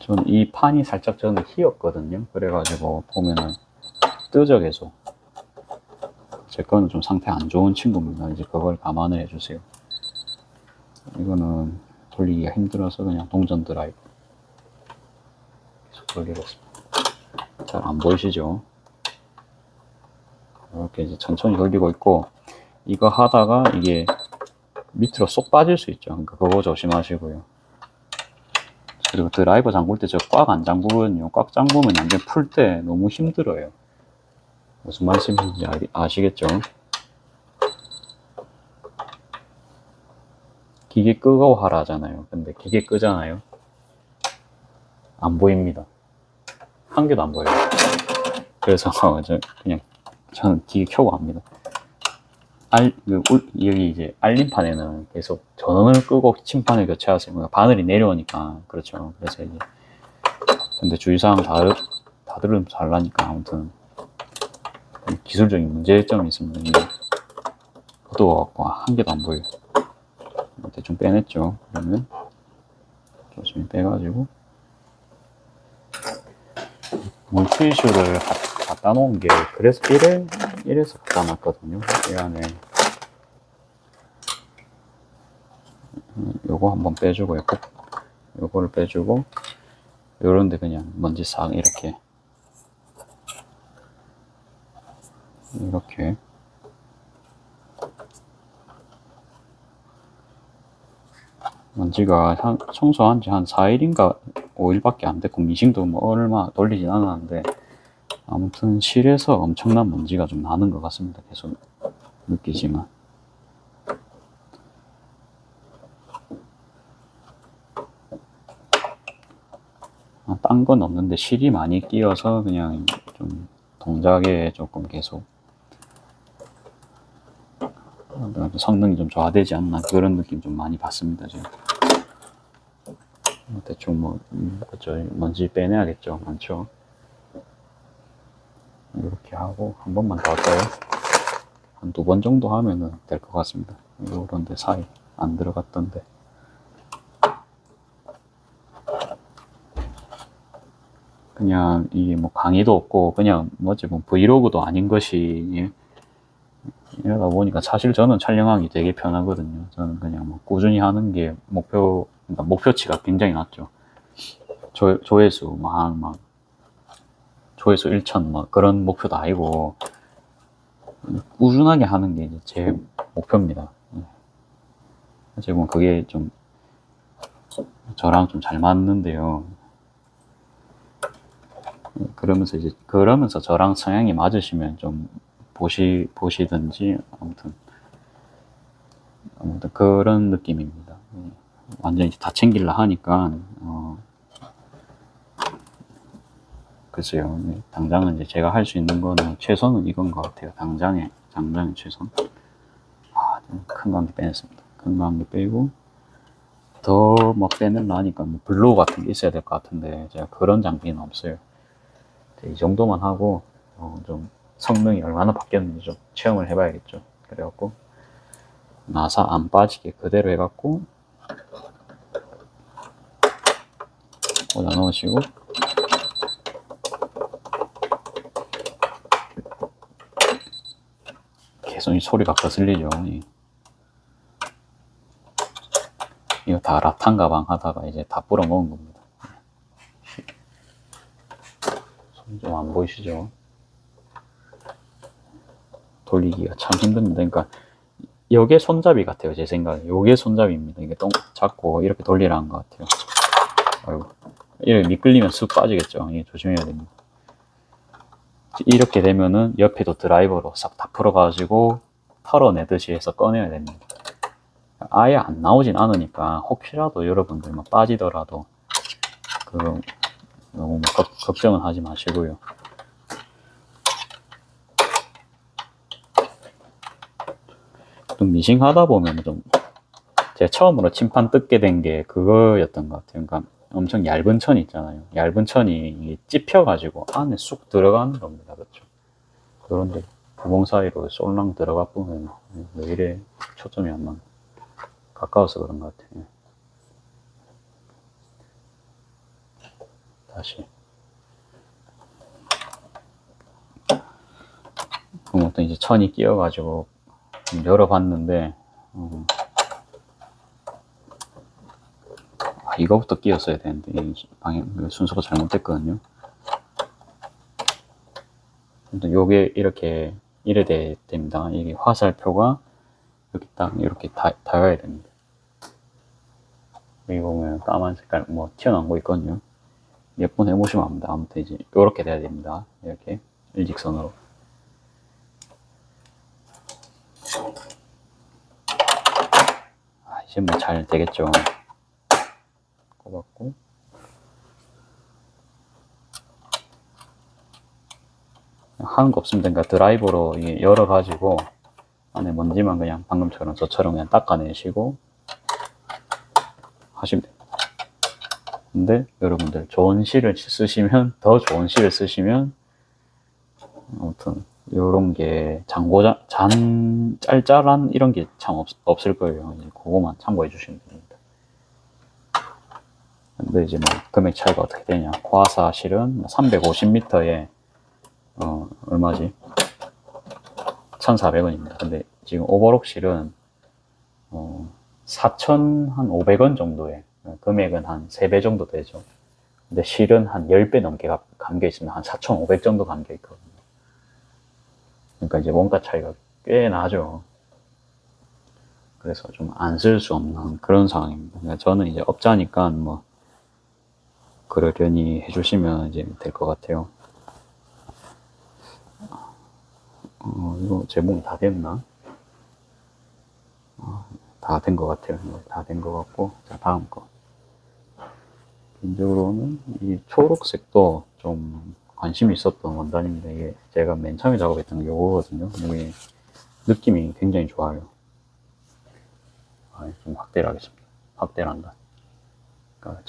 전 이 판이 살짝 저는 휘었거든요. 그래가지고 보면은 뜨죠, 계속. 제 거는 좀 상태 안 좋은 친구입니다. 이제 그걸 감안을 해주세요. 이거는 돌리기가 힘들어서 그냥 동전 드라이브 계속 돌리겠습니다. 잘 안 보이시죠? 이렇게 이제 천천히 돌리고 있고, 이거 하다가 이게 밑으로 쏙 빠질 수 있죠. 그러니까 그거 조심하시고요. 그리고 드라이버 잠글 때 저 꽉 안 잠그거든요. 꽉 잠그면 완전 풀 때 너무 힘들어요. 무슨 말씀인지 아시겠죠? 기계 끄고 하라 하잖아요. 근데 기계 끄잖아요. 안 보입니다. 한 개도 안 보여요. 그래서 그냥 저는 기계 켜고 합니다. 여기 이제 알림판에는 계속 전원을 끄고 침판을 교체하세요. 바늘이 내려오니까. 그렇죠. 그래서 이제 근데 주의사항 다 들으면 잘나니까 아무튼 기술적인 문제점이 있습니다. 어두워갖고 한 개도 안 보여요. 대충 빼냈죠. 그러면 조심히 빼가지고 물티슈를 갖다 놓은 게 그래서 이래서 갖다 놨거든요. 이 안에 요거 한번 빼주고요. 요거를 빼주고 요런데 그냥 먼지 싹 이렇게 먼지가 청소한 지 한 4일인가 5일밖에 안 됐고 미싱도 뭐 얼마 돌리진 않았는데 아무튼 실에서 엄청난 먼지가 좀 나는 것 같습니다. 계속 느끼지만 딴 건 없는데 실이 많이 끼어서 그냥 좀 동작에 조금 계속 성능이 좀 저하되지 않나 그런 느낌 좀 많이 받습니다. 지금 대충 그쵸, 먼지 빼내야겠죠. 많죠. 이렇게 하고 한 번만 더 할까요? 한 2번 정도 하면은 될 것 같습니다. 이런데 사이 안 들어갔던데. 그냥 이게 뭐 강의도 없고 그냥 뭐지 뭐 브이로그도 아닌 것이 이러다 보니까 사실 저는 촬영하기 되게 편하거든요. 저는 그냥 뭐 꾸준히 하는 게 그러니까 목표치가 굉장히 낮죠. 조회수 막 조회수 1천 뭐 그런 목표도 아니고 꾸준하게 하는 게 이제 제 목표입니다. 사실 뭐 그게 좀 저랑 좀 잘 맞는데요. 그러면서 저랑 성향이 맞으시면 좀 보시든지 아무튼 그런 느낌입니다. 완전히 다 챙기려 하니까 글쎄요. 당장은 이제 제가 할 수 있는 거는 최선은 이건 것 같아요. 당장에 최선. 큰 관계 빼냈습니다. 큰 관계 빼고 더 막 빼내려 하니까 뭐 블로우 같은 게 있어야 될 것 같은데 제가 그런 장비는 없어요. 이 정도만 하고 좀 성능이 얼마나 바뀌었는지 좀 체험을 해봐야겠죠. 그래갖고 나사 안 빠지게 그대로 해갖고 꽂아 넣으시고 계속 이 소리가 거슬리죠. 이거 다 라탄 가방 하다가 이제 다 불어 먹은 겁니다. 손 좀 안 보이시죠? 돌리기가 참 힘듭니다. 그러니까 요게 손잡이 같아요. 제 생각에 요게 손잡이입니다. 이게 잡고 이렇게 돌리라는 것 같아요. 아이고, 이렇게 미끌리면 쑥 빠지겠죠. 이게 조심해야 됩니다. 이렇게 되면은 옆에도 드라이버로 싹 다 풀어가지고 털어내듯이 해서 꺼내야 됩니다. 아예 안 나오진 않으니까 혹시라도 여러분들 막 빠지더라도 너무 걱정은 하지 마시고요. 좀 미싱 하다 보면 좀 제가 처음으로 침판 뜯게 된 게 그거였던 것 같아요. 그러니까 엄청 얇은 천 있잖아요. 얇은 천이 이게 찝혀가지고 안에 쑥 들어가는 겁니다. 그렇죠. 그런데 구멍 사이로 쏠랑 들어가 보면 왜 이래 초점이 안 맞나. 가까워서 그런 것 같아요. 다시. 그것도 이제 천이 끼어가지고 열어봤는데, 이거부터 끼웠어야 되는데, 방향, 순서가 잘못됐거든요. 요게 이렇게, 이래 됩니다. 이게 화살표가 이렇게 딱, 이렇게 닿아야 됩니다. 여기 보면 까만 색깔 뭐 튀어나온 거 있거든요. 몇 번 해보시면 압니다. 아무튼 이제 이렇게 돼야 됩니다. 이렇게 일직선으로. 이제 뭐 잘 되겠죠. 꼽았고. 하는 거 없으면 그러니까 드라이버로 열어가지고 안에 먼지만 그냥 방금처럼 저처럼 그냥 닦아내시고 하시면 돼요. 근데 여러분들 좋은 실을 쓰시면, 더 좋은 실을 쓰시면, 아무튼 요런 게 짤짤한 이런 게 참 없을 거예요. 이제 그거만 참고해 주시면 됩니다. 근데 이제 뭐 금액 차이가 어떻게 되냐. 과사 실은 350m에 얼마지? 1,400원입니다. 근데 지금 오버록 실은 4,500원 정도에, 금액은 한 3배 정도 되죠. 근데 실은 한 10배 넘게 감겨 있습니다. 한 4,500 정도 감겨 있거든요. 그러니까 이제 원가 차이가 꽤 나죠. 그래서 좀 안 쓸 수 없는 그런 상황입니다. 그러니까 저는 이제 업자니까 뭐 그러려니 해주시면 이제 될 것 같아요. 이거 제목이 다 됐나? 다 된 것 같아요. 다 된 것 같고. 자, 다음 거. 개인적으로는 이 초록색도 좀 관심이 있었던 원단입니다. 이게 제가 맨 처음에 작업했던 게 이거거든요. 이게 느낌이 굉장히 좋아요. 좀 확대를 하겠습니다. 확대를 한다. 그러니까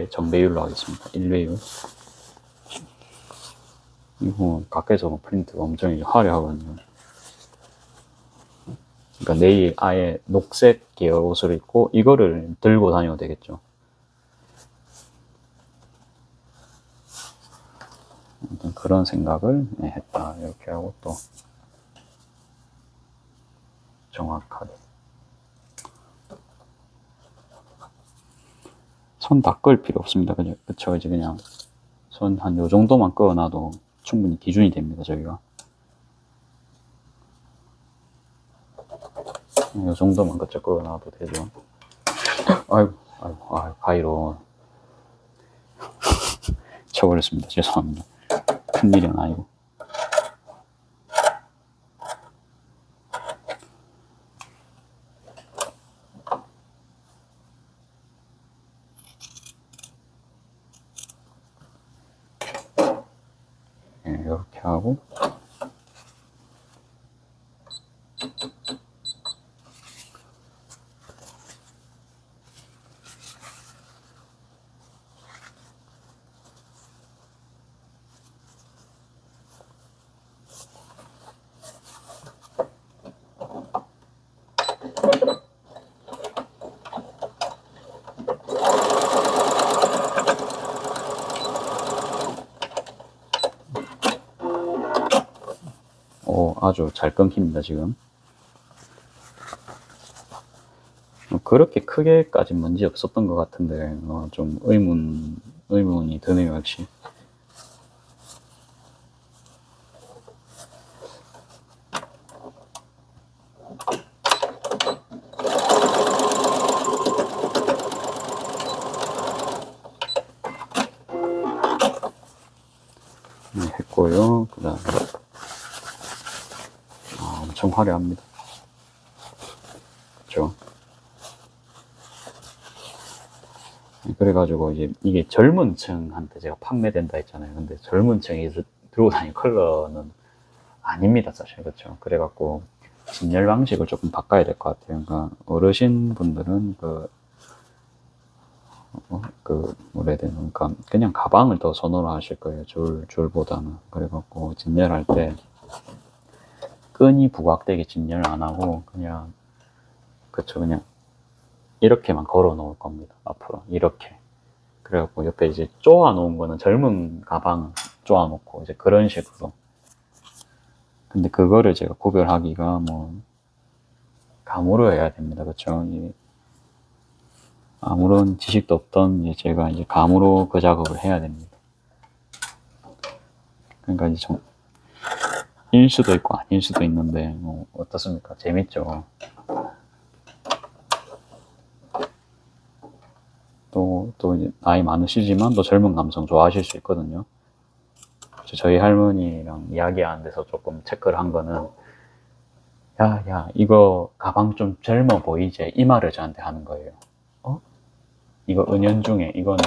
정배율로 하겠습니다. 1배율. 이거 가까이서 프린트가 엄청 화려하거든요. 그러니까 내일 아예 녹색 계열 옷을 입고 이거를 들고 다녀도 되겠죠. 그런 생각을 했다. 이렇게 하고 또 정확하게. 손 다 끌 필요 없습니다. 그쵸? 이제 그냥 손 한 요 정도만 끌어놔도 충분히 기준이 됩니다. 저기가. 요 정도만 그쵸? 끌어놔도 되죠. 아이고, 가위로 쳐버렸습니다. 죄송합니다. 큰일은 아니고. 이렇게 하고. 아주 잘 끊깁니다, 지금. 그렇게 크게까지 문제 없었던 것 같은데, 좀 의문이 드네요, 역시. 했고요. 그 다음에. 엄청 화려합니다. 그쵸? 그래가지고 이제 이게 젊은 층한테 제가 판매된다 했잖아요. 근데 젊은 층이 들고 다니는 컬러는 아닙니다, 사실. 그쵸? 그래갖고 진열 방식을 조금 바꿔야 될 것 같아요. 그러니까 어르신 분들은 뭐라 해야 되나, 그러니까 그냥 가방을 더 선호를 하실 거예요. 줄보다는. 그래갖고 진열할 때 끈이 부각되게 진열을 안 하고 그냥, 그쵸, 그냥 이렇게만 걸어 놓을 겁니다. 앞으로 이렇게. 그래갖고 옆에 이제 쪼아 놓은 거는 젊은 가방 쪼아 놓고 이제 그런 식으로. 근데 그거를 제가 구별하기가 뭐 감으로 해야 됩니다. 그쵸? 아무런 지식도 없던 이제 제가 이제 감으로 그 작업을 해야 됩니다. 그러니까 이제 좀 일 수도 있고 아닐 수도 있는데 뭐 어떻습니까? 재밌죠. 또 이제 나이 많으시지만 또 젊은 감성 좋아하실 수 있거든요. 저희 할머니랑 이야기하는 데서 조금 체크를 한 거는, 야, 이거 가방 좀 젊어 보이지? 이 말을 저한테 하는 거예요. 이거 은연중에 이거는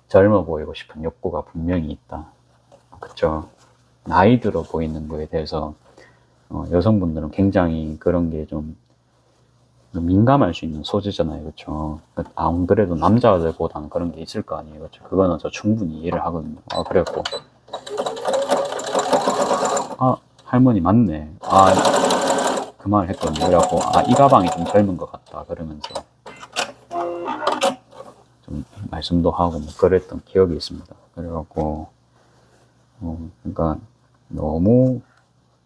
젊어 보이고 싶은 욕구가 분명히 있다. 그쵸? 나이 들어 보이는 거에 대해서 여성분들은 굉장히 그런 게 좀 민감할 수 있는 소재잖아요. 그쵸? 안 그래도 남자들보다는 그런 게 있을 거 아니에요. 그쵸? 그거는 저 충분히 이해를 하거든요. 그래갖고, 할머니 맞네. 그 말을 했거든요. 그래갖고, 이 가방이 좀 젊은 것 같다. 그러면서 좀 말씀도 하고 뭐 그랬던 기억이 있습니다. 그래갖고, 그러니까 너무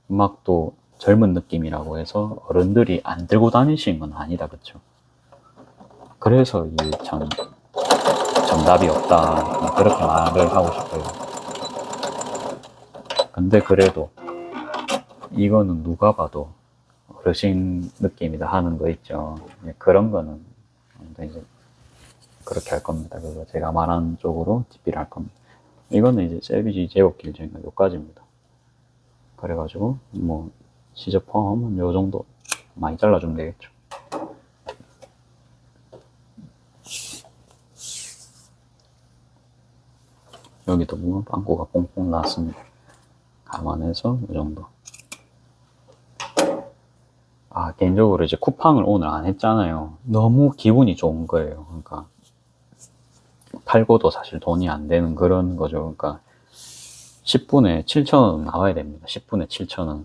막 또 젊은 느낌이라고 해서 어른들이 안 들고 다니시는 건 아니다. 그쵸? 그래서 이게 참 정답이 없다. 그렇게 말을 하고 싶어요. 근데 그래도 이거는 누가 봐도 어르신 느낌이다 하는 거 있죠. 그런 거는 이제 그렇게 할 겁니다. 그래서 제가 말한 쪽으로 DP를 할 겁니다. 이거는 이제 셀비지 제곱 길이니까 요까지입니다. 그래가지고 뭐 시접 포함은 요 정도 많이 잘라주면 되겠죠. 여기도 보면 빵꾸가 뽕뽕 났습니다. 감안해서 이 정도. 개인적으로 이제 쿠팡을 오늘 안 했잖아요. 너무 기분이 좋은 거예요. 그러니까 팔고도 사실 돈이 안 되는 그런 거죠. 그러니까 10분에 7,000원 나와야 됩니다. 10분에 7,000원.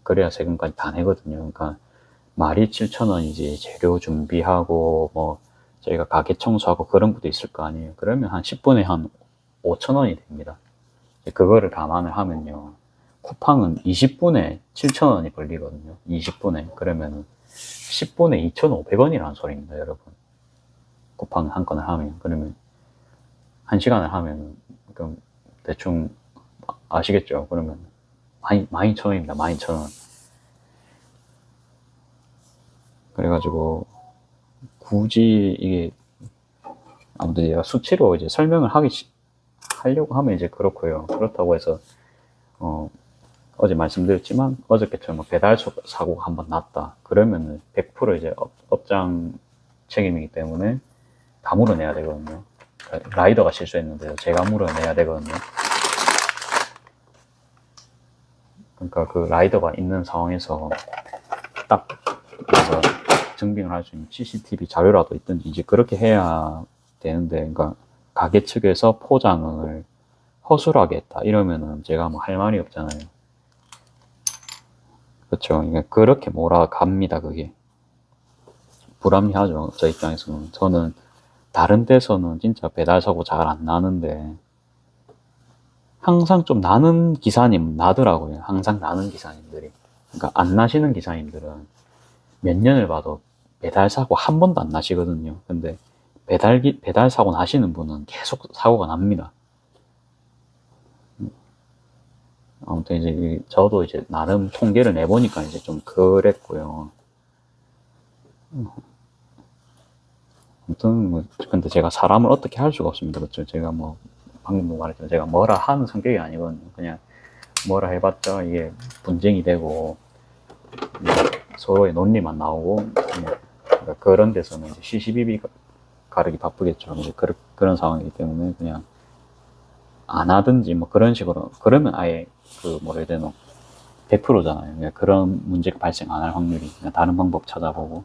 그래야 세금까지 다 내거든요. 그러니까 말이 7,000원이지 재료 준비하고 뭐 저희가 가게 청소하고 그런 것도 있을 거 아니에요. 그러면 한 10분에 한 5,000원이 됩니다. 그거를 감안을 하면요. 쿠팡은 20분에 7,000원이 걸리거든요. 20분에. 그러면 10분에 2,500원이라는 소리입니다, 여러분. 쿠팡 한 건을 하면. 그러면 1시간을 하면, 그럼 대충 아시겠죠? 그러면 12,000원입니다. 12,000원. 그래가지고 굳이 이게 아무튼 제가 수치로 이제 설명을 하려고 하면 이제 그렇고요. 그렇다고 해서 어제 말씀드렸지만 어저께처럼 배달 사고가 한번 났다. 그러면은 100% 이제 업장 책임이기 때문에 다 물어내야 되거든요. 라이더가 실수했는데 제가 물어내야 되거든요. 그러니까 그 라이더가 있는 상황에서 딱 그래서 증빙을 할 수 있는 CCTV 자료라도 있든지 이제 그렇게 해야 되는데, 그러니까 가게 측에서 포장을 허술하게 했다 이러면은 제가 뭐 할 말이 없잖아요. 그렇죠. 그러니까 그렇게 몰아갑니다. 그게 불합리하죠. 저 입장에서는. 저는 다른 데서는 진짜 배달 사고 잘 안 나는데 항상 좀 나는 기사님 나더라고요. 항상 나는 기사님들이. 그러니까 안 나시는 기사님들은 몇 년을 봐도 배달 사고 한 번도 안 나시거든요. 근데 배달 사고 나시는 분은 계속 사고가 납니다. 아무튼 이제 저도 이제 나름 통계를 내보니까 이제 좀 그랬고요. 아무튼 뭐 근데 제가 사람을 어떻게 할 수가 없습니다. 그렇죠? 제가 뭐 방금도 말했지만 제가 뭐라 하는 성격이 아니거든요. 그냥 뭐라 해봤자 이게 분쟁이 되고 서로의 논리만 나오고 그러니까 그런 데서는 이제 시시비비 가르기 바쁘겠죠. 이제 그런 상황이기 때문에 그냥 안 하든지 뭐 그런 식으로. 그러면 아예 뭐라 해야 되노 100%잖아요. 그런 문제가 발생 안 할 확률이. 그냥 다른 방법 찾아보고.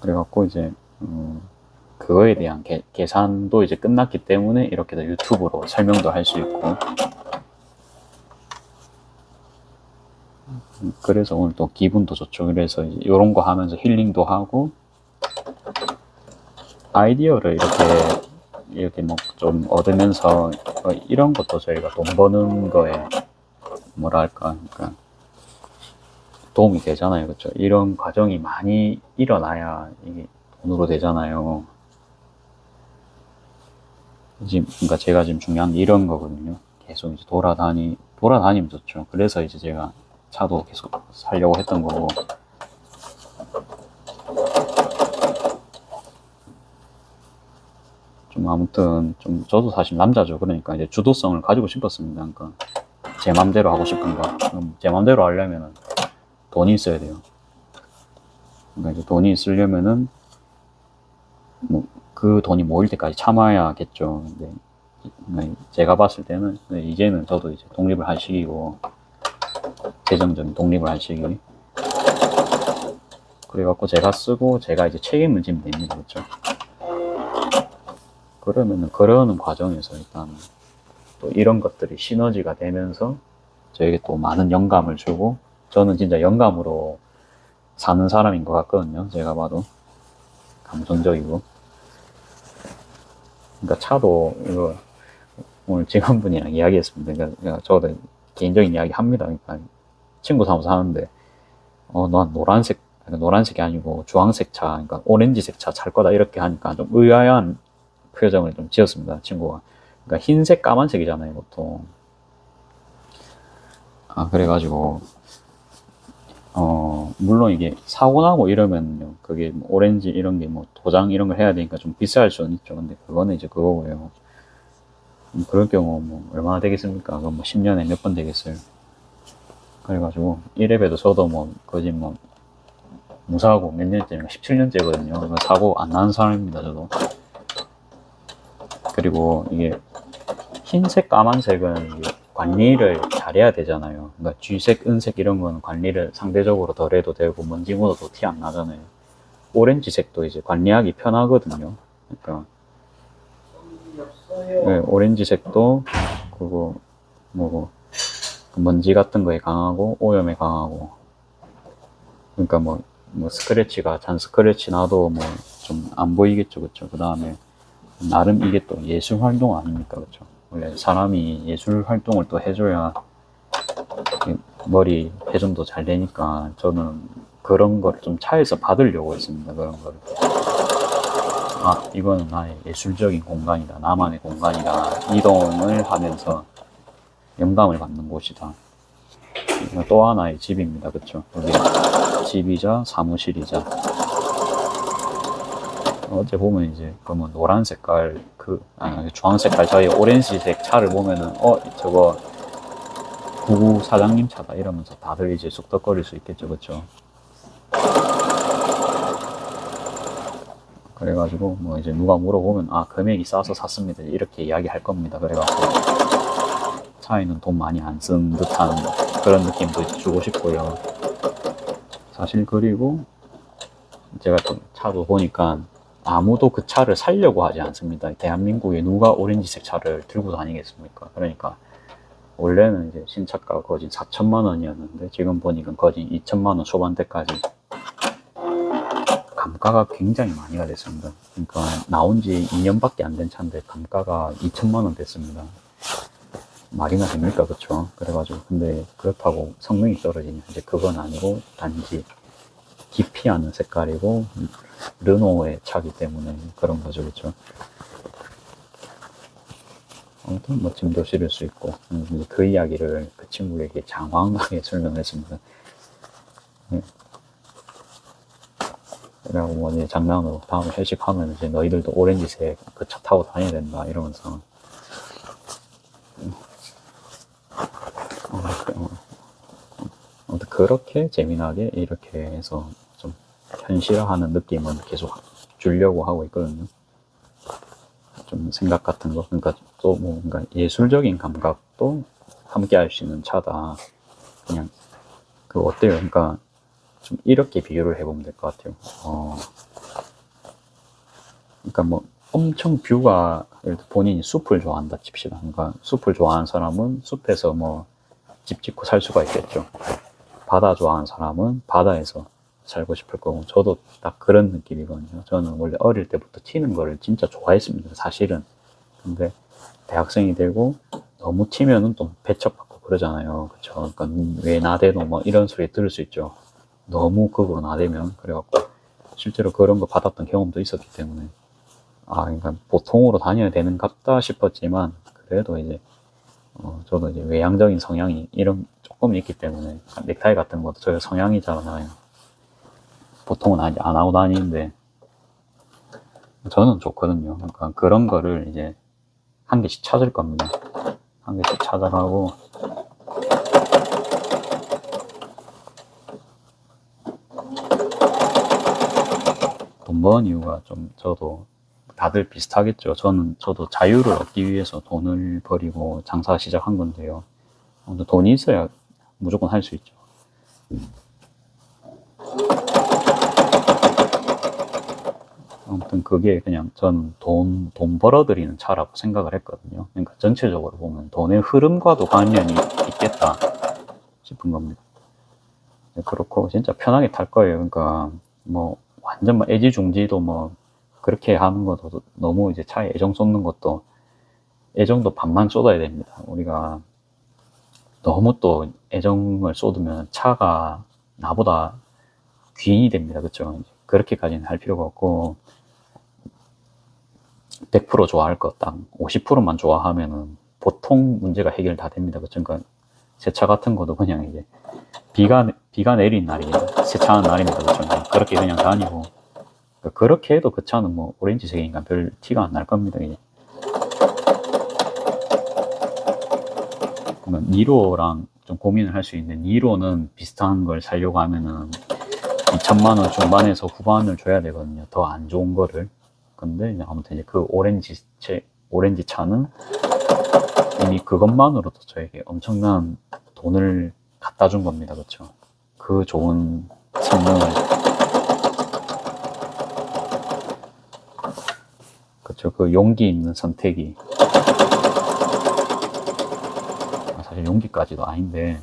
그래갖고 이제 그거에 대한 계산도 이제 끝났기 때문에 이렇게 더 유튜브로 설명도 할 수 있고, 그래서 오늘 또 기분도 좋죠. 그래서 이런 거 하면서 힐링도 하고, 아이디어를 이렇게 뭐 좀 얻으면서 이런 것도 저희가 돈 버는 거에 뭐랄까, 그러니까 도움이 되잖아요. 그렇죠? 이런 과정이 많이 일어나야 이게 돈으로 되잖아요. 지금, 그러니까 제가 지금 중요한 게 이런 거거든요. 계속 이제 돌아다니면 좋죠. 그래서 이제 제가 차도 계속 살려고 했던 거고. 좀 아무튼 좀 저도 사실 남자죠. 그러니까 이제 주도성을 가지고 싶었습니다. 그러니까 제 맘대로 하고 싶은 거. 제 맘대로 하려면은 돈이 있어야 돼요. 그러니까 이제 돈이 있으려면은 뭐 그 돈이 모일 때까지 참아야겠죠. 근데 제가 봤을 때는 이제는 저도 이제 독립을 할 시기고, 재정적인 독립을 할 시기. 그래갖고 제가 쓰고 제가 이제 책임을 지면 됩니다. 그렇죠? 그러면은 그러는 과정에서 일단 또 이런 것들이 시너지가 되면서 저에게 또 많은 영감을 주고, 저는 진짜 영감으로 사는 사람인 것 같거든요. 제가 봐도 감성적이고. 그러니까 차도 이거 오늘 직원분이랑 이야기했습니다. 그러니까 저도 개인적인 이야기 합니다. 그러니까 친구 사무소 사는데 난 노란색이 아니고 주황색 차, 그러니까 오렌지색 차 찰 거다 이렇게 하니까 좀 의아한 표정을 좀 지었습니다. 친구가. 그러니까 흰색, 까만색이잖아요, 보통. 그래가지고 물론 이게 사고 나고 이러면요, 그게 뭐 오렌지 이런 게 뭐 도장 이런 걸 해야 되니까 좀 비쌀 수는 있죠. 근데 그거는 이제 그거고요. 그럴 경우 뭐 얼마나 되겠습니까? 그건 뭐 10년에 몇 번 되겠어요. 그래가지고 이래봬도 저도 뭐 거짓 뭐 무사하고 몇 년째인가 17년째거든요. 사고 안 나는 사람입니다, 저도. 그리고 이게 흰색, 까만색은 관리를 잘해야 되잖아요. 그러니까 쥐색, 은색 이런 건 관리를 상대적으로 덜 해도 되고 먼지 묻어도 티 안 나잖아요. 오렌지색도 이제 관리하기 편하거든요. 그러니까 네, 오렌지색도 그거 뭐 먼지 같은 거에 강하고 오염에 강하고, 그러니까 뭐 스크래치가 잔 스크래치 나도 뭐 좀 안 보이겠죠. 그쵸? 그 다음에 나름 이게 또 예술 활동 아닙니까? 그쵸? 원래 사람이 예술 활동을 또 해줘야 머리 회전도 잘 되니까, 저는 그런 걸 좀 차에서 받으려고 했습니다. 그런 걸. 이거는 나의 예술적인 공간이다. 나만의 공간이다. 이동을 하면서 영감을 받는 곳이다. 또 하나의 집입니다. 그쵸? 여기 집이자 사무실이자. 어제 보면 이제 그러면 노란 색깔 주황 색깔 저희 오렌지색 차를 보면은 저거 구구 사장님 차다 이러면서 다들 이제 쑥덕거릴 수 있겠죠. 그쵸? 그래가지고 뭐 이제 누가 물어보면 금액이 싸서 샀습니다 이렇게 이야기할 겁니다. 그래가지고 차에는 돈 많이 안 쓴 듯한 그런 느낌도 주고 싶고요. 사실. 그리고 제가 좀 차도 보니까 아무도 그 차를 살려고 하지 않습니다. 대한민국에 누가 오렌지색 차를 들고 다니겠습니까? 그러니까 원래는 이제 신차가가 거진 4천만 원이었는데 지금 보니까 거진 2천만 원 초반대까지 감가가 굉장히 많이가 됐습니다. 그러니까 나온 지 2년밖에 안 된 차인데 감가가 2천만 원 됐습니다. 말이나 됩니까? 그쵸? 그래가지고 근데 그렇다고 성능이 떨어지냐, 이제 그건 아니고 단지 기피하는 색깔이고 르노의 차기 때문에 그런 거죠. 그쵸? 아무튼 뭐 짐도 실을 수 있고, 그 이야기를 그 친구에게 장황하게 설명했습니다. 네. 그래갖고 뭐 이제 장난으로 다음에 회식하면 이제 너희들도 오렌지색 그 차 타고 다녀야 된다 이러면서 아무튼 그렇게 재미나게 이렇게 해서 좀 현실화하는 느낌은 계속 주려고 하고 있거든요. 좀 생각 같은 거, 그러니까 또 뭔가 예술적인 감각도 함께 할 수 있는 차다. 그냥 어때요? 그러니까 좀 이렇게 비교를 해보면 될 것 같아요. 그러니까 뭐 엄청 뷰가, 예를 들어 본인이 숲을 좋아한다 칩시다. 그러니까 숲을 좋아하는 사람은 숲에서 뭐 집 짓고 살 수가 있겠죠. 바다 좋아하는 사람은 바다에서 살고 싶을 거고, 저도 딱 그런 느낌이거든요. 저는 원래 어릴 때부터 튀는 거를 진짜 좋아했습니다, 사실은. 근데 대학생이 되고 너무 튀면은 또 배척받고 그러잖아요. 그쵸? 그러니까 왜 나대노 뭐 이런 소리 들을 수 있죠. 너무 극으로 나대면. 그래갖고 실제로 그런 거 받았던 경험도 있었기 때문에, 그러니까 보통으로 다녀야 되는 같다 싶었지만, 그래도 이제 저도 이제 외향적인 성향이 이런 조금 있기 때문에, 넥타이 같은 것도 저희 성향이잖아요. 보통은 안 하고 다니는데 저는 좋거든요. 그러니까 그런 거를 이제 한 개씩 찾을 겁니다. 한 개씩 찾아가고, 돈 버는 이유가 좀, 저도 다들 비슷하겠죠. 저도 자유를 얻기 위해서 돈을 버리고 장사 시작한 건데요. 돈이 있어야 무조건 할 수 있죠. 아무튼 그게 그냥 전 돈 벌어들이는 차라고 생각을 했거든요. 그러니까 전체적으로 보면 돈의 흐름과도 관련이 있겠다 싶은 겁니다. 그렇고 진짜 편하게 탈 거예요. 그러니까 뭐 완전 뭐 애지중지도 뭐 그렇게 하는 것도 너무, 이제 차에 애정 쏟는 것도 애정도 반만 쏟아야 됩니다. 우리가 너무 또 애정을 쏟으면 차가 나보다 귀인이 됩니다. 그렇죠? 그렇게까지는 할 필요가 없고, 100% 좋아할 것, 딱 50%만 좋아하면은 보통 문제가 해결 다 됩니다. 그렇죠? 그러니까 제 차 같은 것도 그냥 이제 비가 내린 날이 세차하는 날입니다. 그렇죠? 그렇게 그냥 다니고, 그렇게 해도 그 차는 뭐 오렌지색이니까 별 티가 안 날 겁니다. 이제. 그러면 니로랑 좀 고민을 할 수 있는, 니로는 비슷한 걸 사려고 하면은 2천만 원 중반에서 후반을 줘야 되거든요. 더 안 좋은 거를. 근데 이제 아무튼 이제 그 오렌지 차는 이미 그것만으로도 저에게 엄청난 돈을 갖다 준 겁니다. 그렇죠? 그 좋은 성능을. 그렇죠? 그 용기 있는 선택이, 사실 용기까지도 아닌데,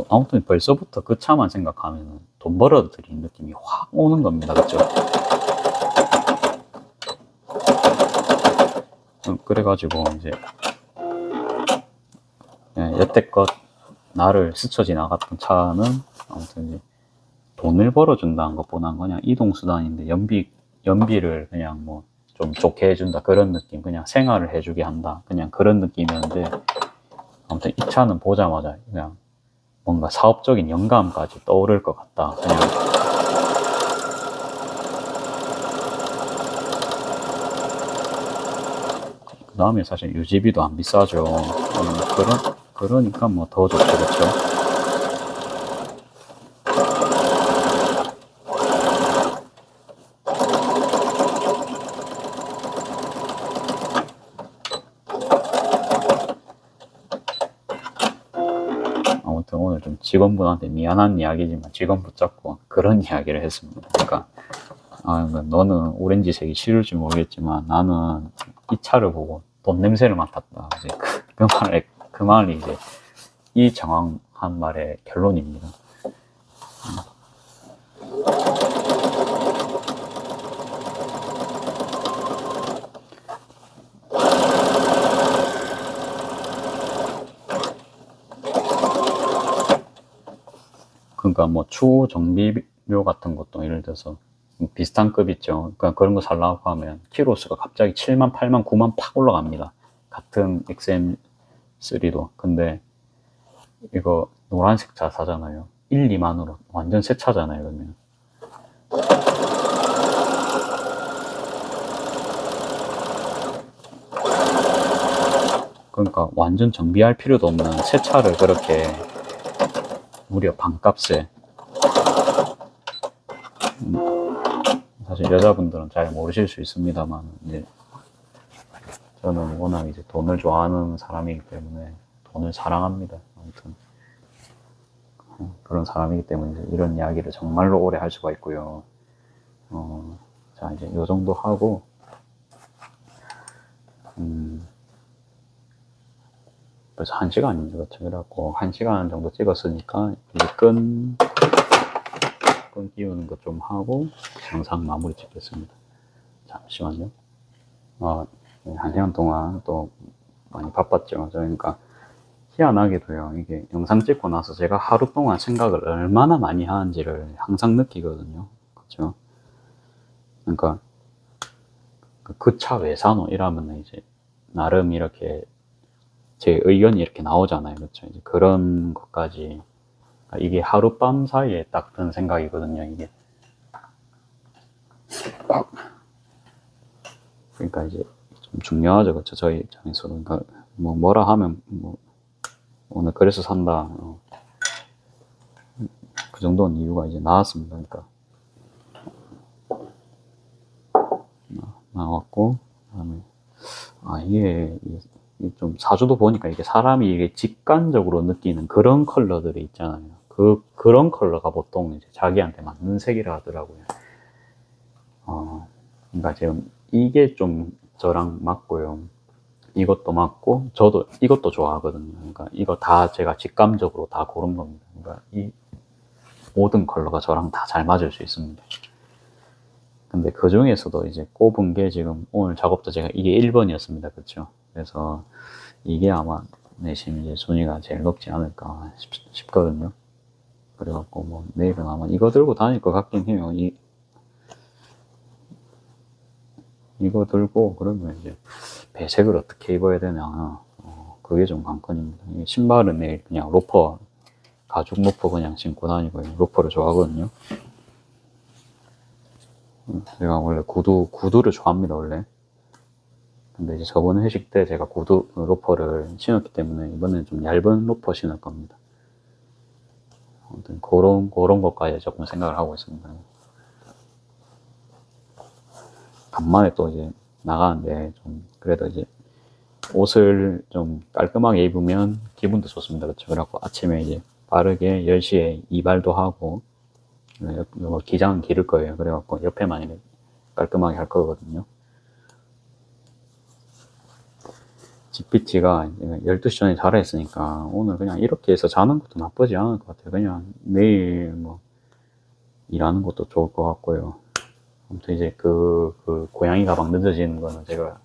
아무튼 벌써부터 그 차만 생각하면 돈 벌어들이는 느낌이 확 오는 겁니다. 그렇죠? 그래가지고 이제 여태껏 나를 스쳐 지나갔던 차는 아무튼 이제 돈을 벌어준다는 것보다는 그냥 이동수단인데, 연비를 그냥 뭐 좀 좋게 해준다, 그런 느낌, 그냥 생활을 해주게 한다, 그냥 그런 느낌이었는데, 아무튼 이 차는 보자마자 그냥 뭔가 사업적인 영감까지 떠오를 것 같다. 그냥 그 다음에 사실 유지비도 안 비싸죠. 그러니까 뭐 더 좋죠. 그렇죠? 아무튼 오늘 좀 직원분한테 미안한 이야기지만 직원 붙잡고 그런 이야기를 했습니다. 그러니까, 너는 오렌지색이 싫을지 모르겠지만 나는 이 차를 보고 돈 냄새를 맡았다. 이제 그 말이 이제 이 장황한 말의 결론입니다. 그러니까 뭐 추후 정비료 같은 것도 예를 들어서 비슷한 급 있죠. 그러니까 그런 거 살라고 하면 키로수가 갑자기 7만, 8만, 9만 팍 올라갑니다. 같은 XM3도. 근데 이거 노란색 차 사잖아요. 1, 2만으로 완전 새 차잖아요, 그러면. 그러니까 완전 정비할 필요도 없는 새 차를 그렇게 무려 반값에, 사실 여자분들은 잘 모르실 수 있습니다만, 이제 저는 워낙 이제 돈을 좋아하는 사람이기 때문에 돈을 사랑합니다. 아무튼 그런 사람이기 때문에 이런 이야기를 정말로 오래 할 수가 있고요. 자, 이제 요 정도 하고, 벌써 1시간이죠. 그렇죠. 그래갖고, 1시간 정도 찍었으니까, 이제 끈 끼우는 거 좀 하고, 영상 마무리 짓겠습니다. 잠시만요. 1시간 동안 또 많이 바빴죠. 그러니까, 희한하게도요, 이게 영상 찍고 나서 제가 하루 동안 생각을 얼마나 많이 하는지를 항상 느끼거든요. 그렇죠. 그러니까, 그 차 왜 사노? 이러면 이제, 나름 이렇게, 제 의견이 이렇게 나오잖아요. 그렇죠. 이제 그런 것까지, 이게 하룻밤 사이에 딱 든 생각이거든요, 이게. 그러니까 이제 좀 중요하죠. 그렇죠. 저희 입장에서. 그러니까 뭐라 하면, 오늘 그래서 산다. 그 정도는 이유가 이제 나왔습니다. 그러니까. 나왔고, 그다음에, 이게 좀 사주도 보니까 이게 사람이 이게 직관적으로 느끼는 그런 컬러들이 있잖아요. 그런 컬러가 보통 이제 자기한테 맞는 색이라 하더라고요. 그러니까 지금 이게 좀 저랑 맞고요. 이것도 맞고, 저도 이것도 좋아하거든요. 그러니까 이거 다 제가 직감적으로 다 고른 겁니다. 그러니까 이 모든 컬러가 저랑 다 잘 맞을 수 있습니다. 근데 그 중에서도 이제 꼽은 게 지금 오늘 작업도 제가 이게 1번이었습니다. 그렇죠? 그래서 이게 아마 내심 이제 순위가 제일 높지 않을까 싶거든요. 그래갖고 뭐 내일은 아마 이거 들고 다닐 것 같긴 해요. 이거 들고 그러면 이제 배색을 어떻게 입어야 되냐. 그게 좀 관건입니다. 신발은 내일 그냥 로퍼, 가죽 로퍼 그냥 신고 다니고요. 로퍼를 좋아하거든요. 제가 원래 구두를 좋아합니다, 원래. 근데 이제 저번 회식 때 제가 로퍼를 신었기 때문에 이번엔 좀 얇은 로퍼 신을 겁니다. 아무튼 그런 것까지 조금 생각을 하고 있습니다. 간만에 또 이제 나가는데 좀 그래도 이제 옷을 좀 깔끔하게 입으면 기분도 좋습니다. 그렇죠. 그래갖고 아침에 이제 빠르게 10시에 이발도 하고, 기장은 기를 거예요. 그래갖고 옆에만 이렇게 깔끔하게 할 거거든요. GPT가 12시 전에 자라 했으니까 오늘 그냥 이렇게 해서 자는 것도 나쁘지 않을 것 같아요. 그냥 내일 뭐 일하는 것도 좋을 것 같고요. 아무튼 이제 그 고양이 가방 늦어지는 거는 제가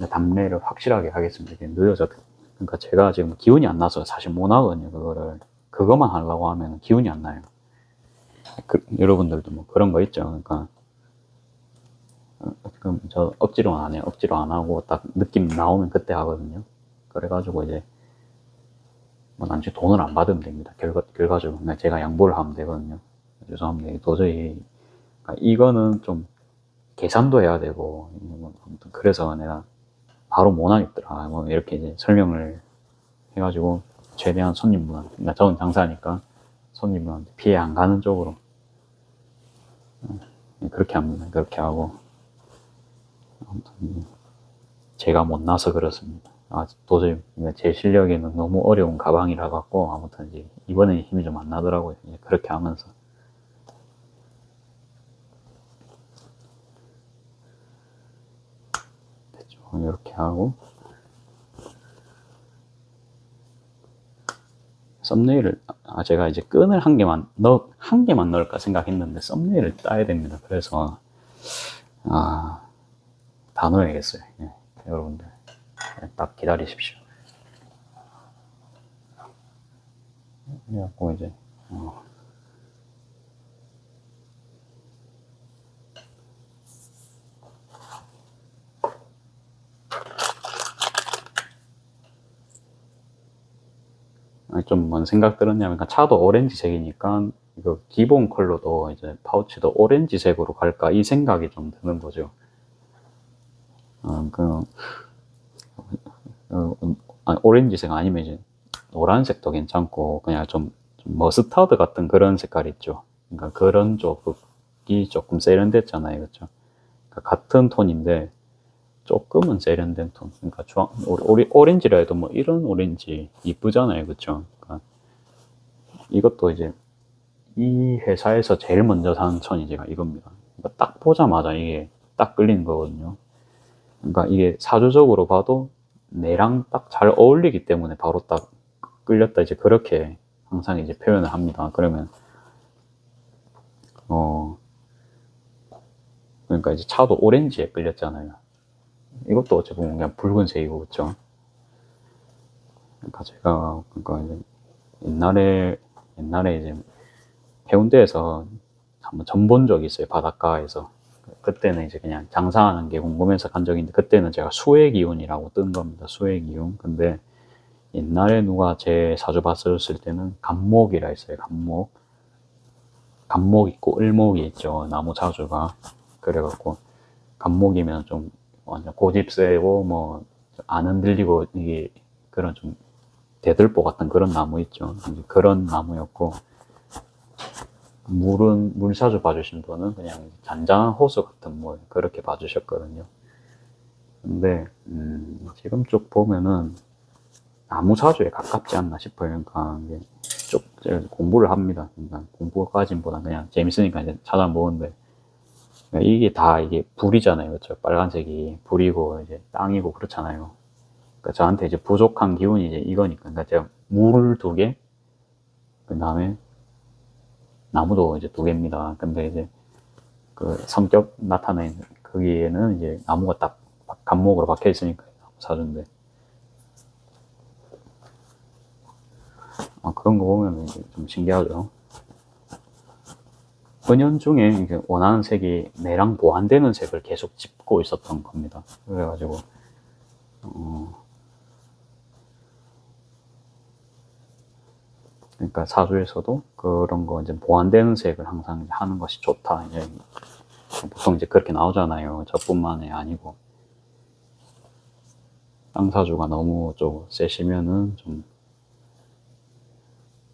답례를 확실하게 하겠습니다. 이게 그러니까 제가 지금 기운이 안 나서 사실 못 하거든요. 그거만 하려고 하면 기운이 안 나요. 여러분들도 뭐 그런 거 있죠. 그러니까 그럼 저 억지로 안 해요. 억지로 안 하고 딱 느낌 나오면 그때 하거든요. 그래가지고 이제 뭐 나중에 돈을 안 받으면 됩니다. 결과적으로 그냥 제가 양보를 하면 되거든요. 죄송합니다. 도저히 그러니까 이거는 좀 계산도 해야 되고, 아무튼 그래서 내가 바로 못 하겠더라. 뭐 이렇게 이제 설명을 해가지고 최대한 손님분한테, 그러니까 저는 장사니까 손님분한테 피해 안 가는 쪽으로 그렇게 합니다. 그렇게 하고, 아무튼 제가 못 나서 그렇습니다. 도저히 제 실력에는 너무 어려운 가방이라 갖고, 아무튼 이제 이번에 힘이 좀 안 나더라고요. 그렇게 하면서. 됐죠. 이렇게 하고, 썸네일을, 제가 이제 끈을 한 개만 넣을까 생각했는데, 썸네일을 따야 됩니다. 그래서, 다 넣어야겠어요. 여러분들. 딱 기다리십시오. 그래갖고 이제, 좀 뭔 생각 들었냐면, 차도 오렌지색이니까, 이거 기본 컬러도 이제 파우치도 오렌지색으로 갈까, 이 생각이 좀 드는 거죠. 오렌지색 아니면 이제 노란색도 괜찮고, 그냥 좀 머스타드 같은 그런 색깔 있죠. 그러니까 그런 쪽이 조금 세련됐잖아요. 그렇죠? 그러니까 같은 톤인데, 조금은 세련된 톤. 그러니까 오렌지라 해도 뭐 이런 오렌지 이쁘잖아요. 그쵸? 그러니까 이것도 이제 이 회사에서 제일 먼저 산 천이 제가 이겁니다. 그러니까 딱 보자마자 이게 딱 끌리는 거거든요. 그러니까 이게 사주적으로 봐도 내랑 딱 잘 어울리기 때문에 바로 딱 끌렸다, 이제 그렇게 항상 이제 표현을 합니다. 그러면 그러니까 이제 차도 오렌지에 끌렸잖아요. 이것도 어찌 보면 그냥 붉은색이고, 그렇죠? 그러니까 제가 그러니까 이제 옛날에 이제 해운대에서 한번 전본 적이 있어요. 바닷가에서. 그때는 이제 그냥 장사하는 게 궁금해서 간 적이 있는데, 그때는 제가 수액이온이라고 뜬 겁니다. 수액이온. 근데 옛날에 누가 제 사주 봤을 때는 간목이라 했어요. 간목. 간목 있고 을목이 있죠. 나무 자주가. 그래갖고 간목이면 좀 완전 고집 세고 뭐 안 흔들리고, 이게 그런 좀 대들보 같은 그런 나무 있죠. 그런 나무였고, 물사주 봐주신 분은 그냥 잔잔한 호수 같은 물, 그렇게 봐주셨거든요. 근데 지금 쭉 보면은 나무사주에 가깝지 않나 싶어요. 그러니까 이게 쭉 공부를 합니다. 그러니까 공부까지보다 그냥 재밌으니까 이제 찾아보는데, 그러니까 이게 다 이게 불이잖아요. 그렇죠? 빨간색이 불이고 이제 땅이고 그렇잖아요. 그러니까 저한테 이제 부족한 기운이 이제 이거니까. 그러니까 제가 물 2개, 그 다음에 나무도 이제 2개입니다. 근데 이제 그 성격 나타내는 거기에는 이제 나무가 딱 간목으로 박혀 있으니까 사주인데, 그런 거 보면 이제 좀 신기하죠. 은연중에 원하는 색이 내랑 보완되는 색을 계속 짚고 있었던 겁니다. 그래가지고 그러니까 사주에서도 그런 거 이제 보완되는 색을 항상 하는 것이 좋다. 이제 보통 이제 그렇게 나오잖아요. 저뿐만이 아니고. 땅 사주가 너무 좀 세시면은 좀,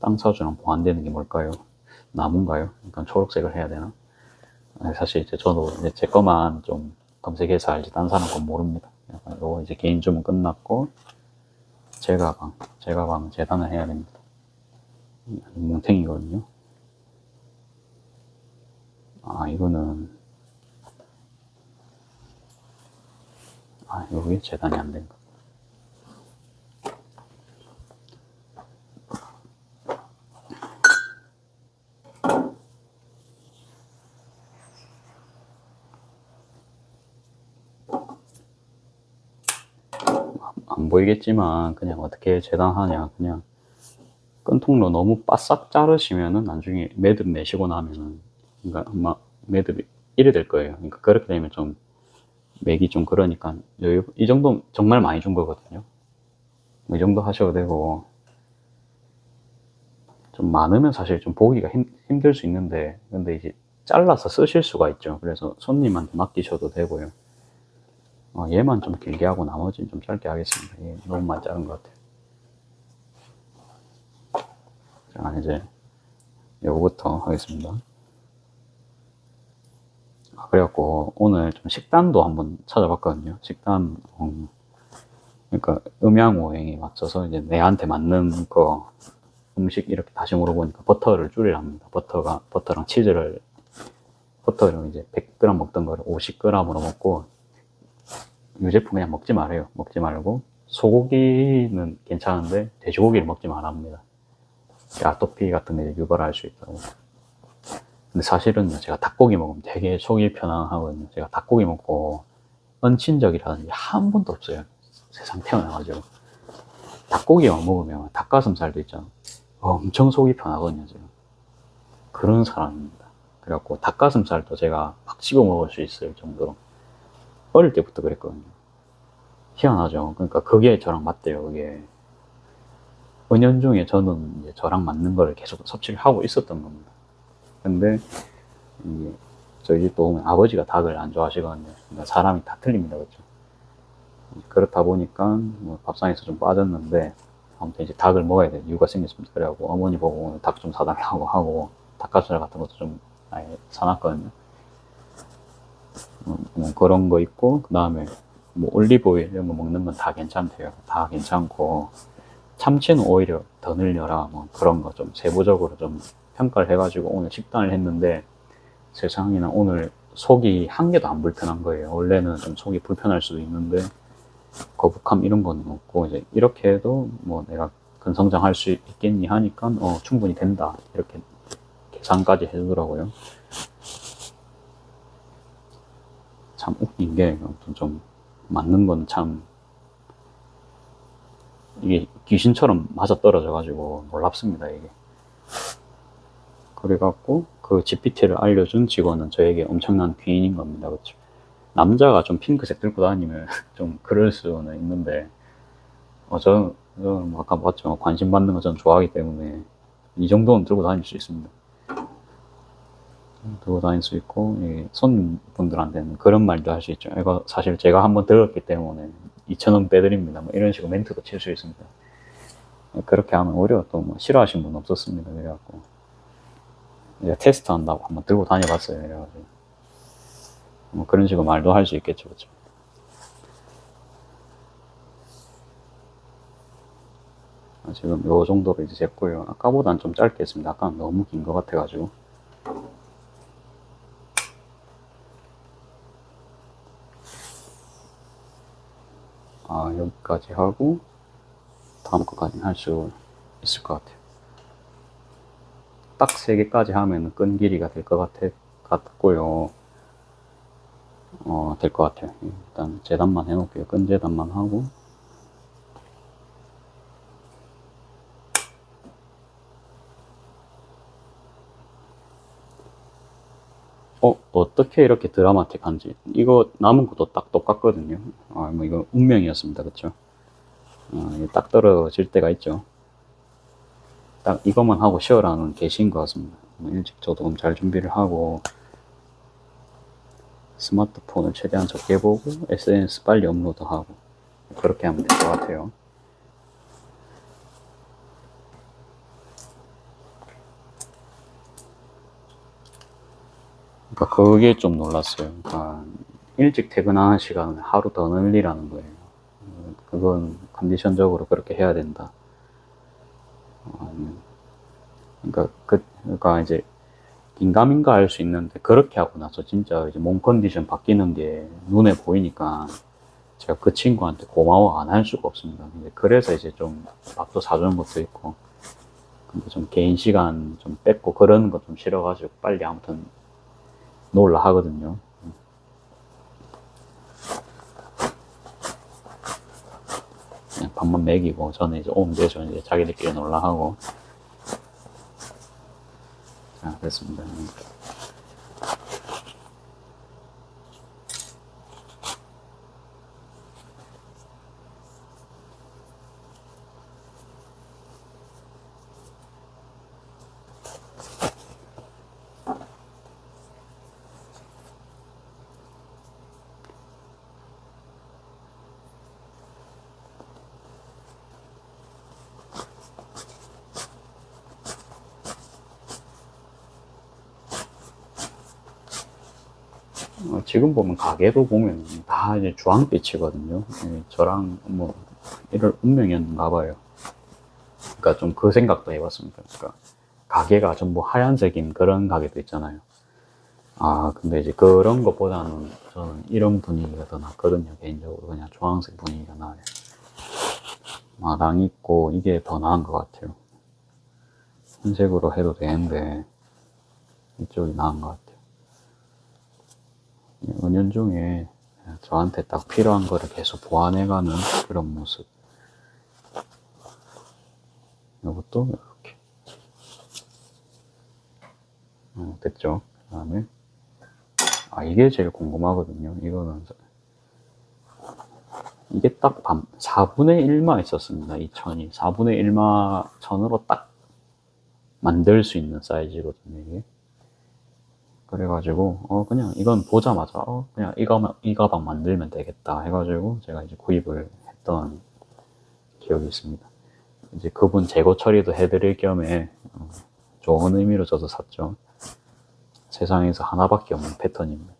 땅 사주랑 보완되는 게 뭘까요? 나무인가요? 그러니까 초록색을 해야 되나? 사실 이제 저도 이제 제 거만 좀 검색해서 알지, 딴 사람 건 모릅니다. 요거 이제 개인 주문 끝났고, 제 가방 재단을 해야 됩니다. 뭉탱이거든요. 이거는, 여기 재단이 안 된다. 안 보이겠지만 그냥 어떻게 재단하냐, 그냥 끈통로 너무 바싹 자르시면은 나중에 매듭 내시고 나면은, 그러니까 아마 매듭이 이래 될 거예요. 그러니까 그렇게 되면 좀 맥이 좀 그러니까, 이 정도 정말 많이 준 거거든요. 이 정도 하셔도 되고, 좀 많으면 사실 좀 보기가 힘들 수 있는데, 근데 이제 잘라서 쓰실 수가 있죠. 그래서 손님한테 맡기셔도 되고요. 얘만 좀 길게 하고 나머지는 좀 짧게 하겠습니다. 얘 너무 많이 자른 것 같아요. 자, 이제 요거부터 하겠습니다. 그래갖고 오늘 좀 식단도 한번 찾아봤거든요. 식단, 그러니까 음양오행에 맞춰서 이제 내한테 맞는 거 음식 이렇게 다시 물어보니까 버터를 줄이랍니다. 버터랑 치즈를, 버터를 이제 100g 먹던 거를 50g으로 먹고, 유제품 그냥 먹지 말아요. 먹지 말고, 소고기는 괜찮은데 돼지고기를 먹지 말합니다. 아토피 같은 게 유발할 수 있다고. 근데 사실은 제가 닭고기 먹으면 되게 속이 편안하거든요. 제가 닭고기 먹고 얹힌 적이라는 게 한 번도 없어요. 세상 태어나가지고. 닭고기만 먹으면 닭가슴살도 있잖아. 엄청 속이 편하거든요, 제가. 그런 사람입니다. 그래갖고 닭가슴살도 제가 막 씹어 먹을 수 있을 정도로 어릴 때부터 그랬거든요. 희한하죠. 그러니까 그게 저랑 맞대요. 그게 은연중에 저는 이제 저랑 맞는 거를 계속 섭취를 하고 있었던 겁니다. 근데 저희 집도 보면 아버지가 닭을 안 좋아하시거든요. 그러니까 사람이 다 틀립니다, 그렇죠? 그렇다 보니까 뭐 밥상에서 좀 빠졌는데, 아무튼 이제 닭을 먹어야 될 이유가 생겼습니다. 그래갖고 어머니 보고 닭 좀 사달라고 하고 닭가슴살 같은 것도 좀 아예 사놨거든요. 뭐 그런 거 있고, 그 다음에 뭐 올리브오일 이런 거 먹는 건 다 괜찮대요. 다 괜찮고, 참치는 오히려 더 늘려라, 뭐 그런 거 좀 세부적으로 좀 평가를 해가지고 오늘 식단을 했는데 세상에나 오늘 속이 한 개도 안 불편한 거예요. 원래는 좀 속이 불편할 수도 있는데 거북함 이런 건 없고 이제 이렇게 해도 뭐 내가 근성장할 수 있겠니 하니까 충분히 된다 이렇게 계산까지 해주더라고요. 참 웃긴 게 좀 맞는 건 참 이게 귀신처럼 맞아 떨어져가지고 놀랍습니다 이게. 그래갖고 그 GPT를 알려준 직원은 저에게 엄청난 귀인인 겁니다. 그렇죠? 남자가 좀 핑크색 들고 다니면 좀 그럴 수는 있는데 저는 뭐 아까 봤지만 관심 받는 거 저는 좋아하기 때문에 이 정도는 들고 다닐 수 있습니다. 들고 다닐 수 있고 손님분들한테는 그런 말도 할 수 있죠. 이거 사실 제가 한번 들었기 때문에 2,000원 빼드립니다. 뭐 이런 식으로 멘트도 칠 수 있습니다. 그렇게 하면 오히려 또 뭐 싫어하시는 분 없었습니다. 그래갖고 이제 테스트 한다고 한번 들고 다녀봤어요. 그래가지고 뭐 그런 식으로 말도 할 수 있겠죠. 그렇죠? 지금 요 정도로 이제 쟀고요. 아까보단 좀 짧게 했습니다. 아까는 너무 긴 것 같아가지고. 여기까지 하고 다음 거까지는 할 수 있을 것 같아요. 딱 3개까지 하면 끈 길이가 될 것 같고요. 될 것 같아요. 일단 재단만 해놓을게요. 끈 재단만 하고. 어떻게 이렇게 드라마틱한지. 이거 남은 것도 딱 똑같거든요. 뭐 이거 운명이었습니다. 그쵸? 딱 떨어질 때가 있죠. 딱 이것만 하고 쉬어라는 계시인 것 같습니다. 일찍 저도 잘 준비를 하고 스마트폰을 최대한 적게 보고 SNS 빨리 업로드하고 그렇게 하면 될 것 같아요. 그러니까 그게 좀 놀랐어요. 그러니까 일찍 퇴근하는 시간을 하루 더 늘리라는 거예요. 그건 컨디션적으로 그렇게 해야 된다. 그러니까 이제 긴가민가 할 수 있는데 그렇게 하고 나서 진짜 이제 몸 컨디션 바뀌는 게 눈에 보이니까 제가 그 친구한테 고마워 안 할 수가 없습니다. 그래서 이제 좀 밥도 사주는 것도 있고 근데 좀 개인 시간 좀 뺏고 그러는 거 좀 싫어가지고 빨리 아무튼 놀라 하거든요. 그냥 밥만 먹이고 저는 이제 오면 되죠. 이제 자기들끼리 놀라 하고. 자, 됐습니다. 지금 보면 가게도 보면 다 이제 주황빛이거든요. 저랑 뭐 이럴 운명이었나 봐요. 그러니까 좀 그 생각도 해봤습니다. 그러니까 가게가 전부 하얀색인 그런 가게도 있잖아요. 근데 이제 그런 것보다는 저는 이런 분위기가 더 낫거든요. 개인적으로 그냥 주황색 분위기가 나아요. 마당 있고 이게 더 나은 것 같아요. 흰색으로 해도 되는데 이쪽이 나은 것 같아요. 은연중에 저한테 딱 필요한 거를 계속 보완해가는 그런 모습. 이것도 이렇게 됐죠. 그 다음에 이게 제일 궁금하거든요. 이게 딱 4분의 1마 있었습니다. 이 천이 4분의 1마 천으로 딱 만들 수 있는 사이즈거든요. 이게 그래가지고 그냥 이건 보자마자 그냥 이 가방 만들면 되겠다 해가지고 제가 이제 구입을 했던 기억이 있습니다. 이제 그분 재고 처리도 해드릴 겸에 좋은 의미로 저도 샀죠. 세상에서 하나밖에 없는 패턴입니다.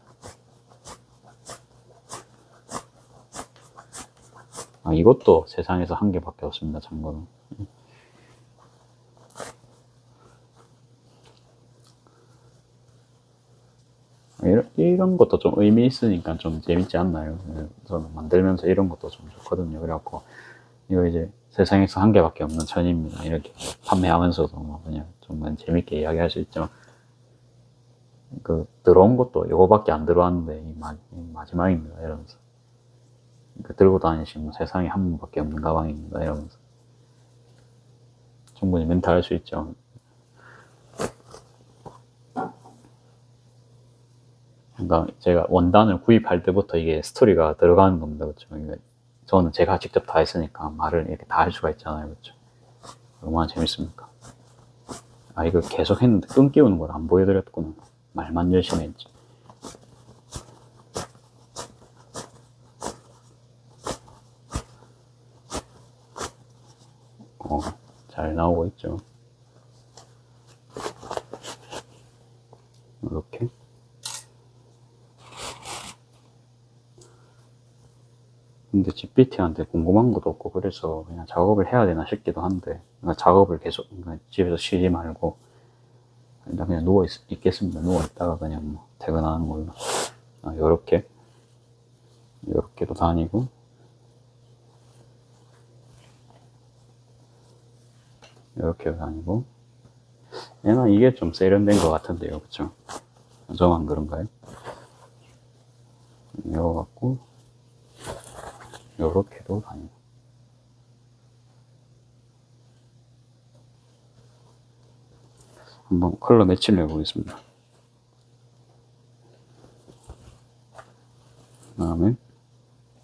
이것도 세상에서 한 개밖에 없습니다. 참고로. 이런 것도 좀 의미 있으니까 좀 재밌지 않나요? 저는 만들면서 이런 것도 좀 좋거든요. 그래갖고 이거 이제 세상에서 한 개밖에 없는 천입니다. 이렇게 판매하면서도 뭐 그냥 좀 재밌게 이야기할 수 있죠. 그 들어온 것도 이거밖에 안 들어왔는데 이 마지막입니다. 이러면서 그 들고 다니시면 세상에 한 번밖에 없는 가방입니다. 이러면서 충분히 멘트할 수 있죠. 그러니까 제가 원단을 구입할 때부터 이게 스토리가 들어가는 겁니다. 그렇죠? 저는 제가 직접 다 했으니까 말을 이렇게 다 할 수가 있잖아요. 그렇죠? 얼마나 재밌습니까? 아, 이거 계속 했는데 끊기우는 걸 안 보여드렸구나. 말만 열심히 했지. 잘 나오고 있죠. 이렇게. 근데 GPT한테 궁금한 것도 없고 그래서 그냥 작업을 해야 되나 싶기도 한데, 그러니까 작업을 계속 그러니까 집에서 쉬지 말고 일단 그냥 누워 있겠습니다. 누워 있다가 그냥 뭐 퇴근하는 걸로. 요렇게도 다니고, 요렇게도 다니고. 얘는 이게 좀 세련된 것 같은데요, 그쵸? 저만 그런가요? 이거 같고, 요렇게도 다니고. 한번 컬러 매치를 해보겠습니다. 그 다음에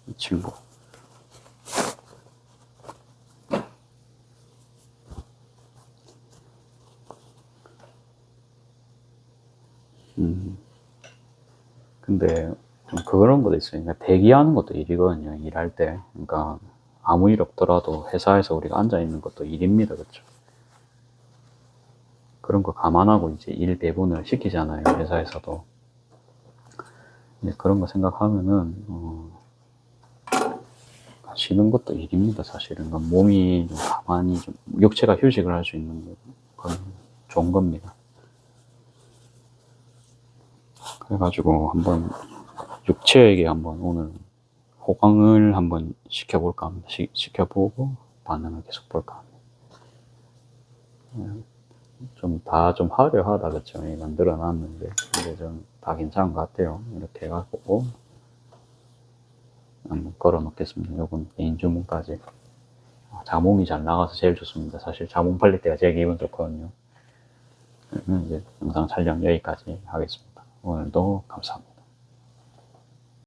이 친구. 근데 좀 그런 것도 있어요. 그러니까 대기하는 것도 일이거든요. 일할 때. 그러니까 아무 일 없더라도 회사에서 우리가 앉아 있는 것도 일입니다. 그렇죠? 그런 거 감안하고 이제 일 배분을 시키잖아요. 회사에서도. 이제 그런 거 생각하면은 쉬는 것도 일입니다. 사실은. 그러니까 몸이 좀 가만히 좀 육체가 휴식을 할 수 있는 건 좋은 겁니다. 그래가지고 한번 육체에게 한번 오늘 호강을 한번 시켜볼까 합니다. 시켜보고 반응을 계속 볼까 합니다. 좀 다 좀 화려하다, 그쵸? 만들어 놨는데. 근데 좀 다 괜찮은 것 같아요. 이렇게 해갖고 한번 걸어 놓겠습니다. 요건 개인 주문까지. 자몽이 잘 나가서 제일 좋습니다. 사실 자몽 팔릴 때가 제일 기분 좋거든요. 그러면 이제 영상 촬영 여기까지 하겠습니다. 오늘도 감사합니다.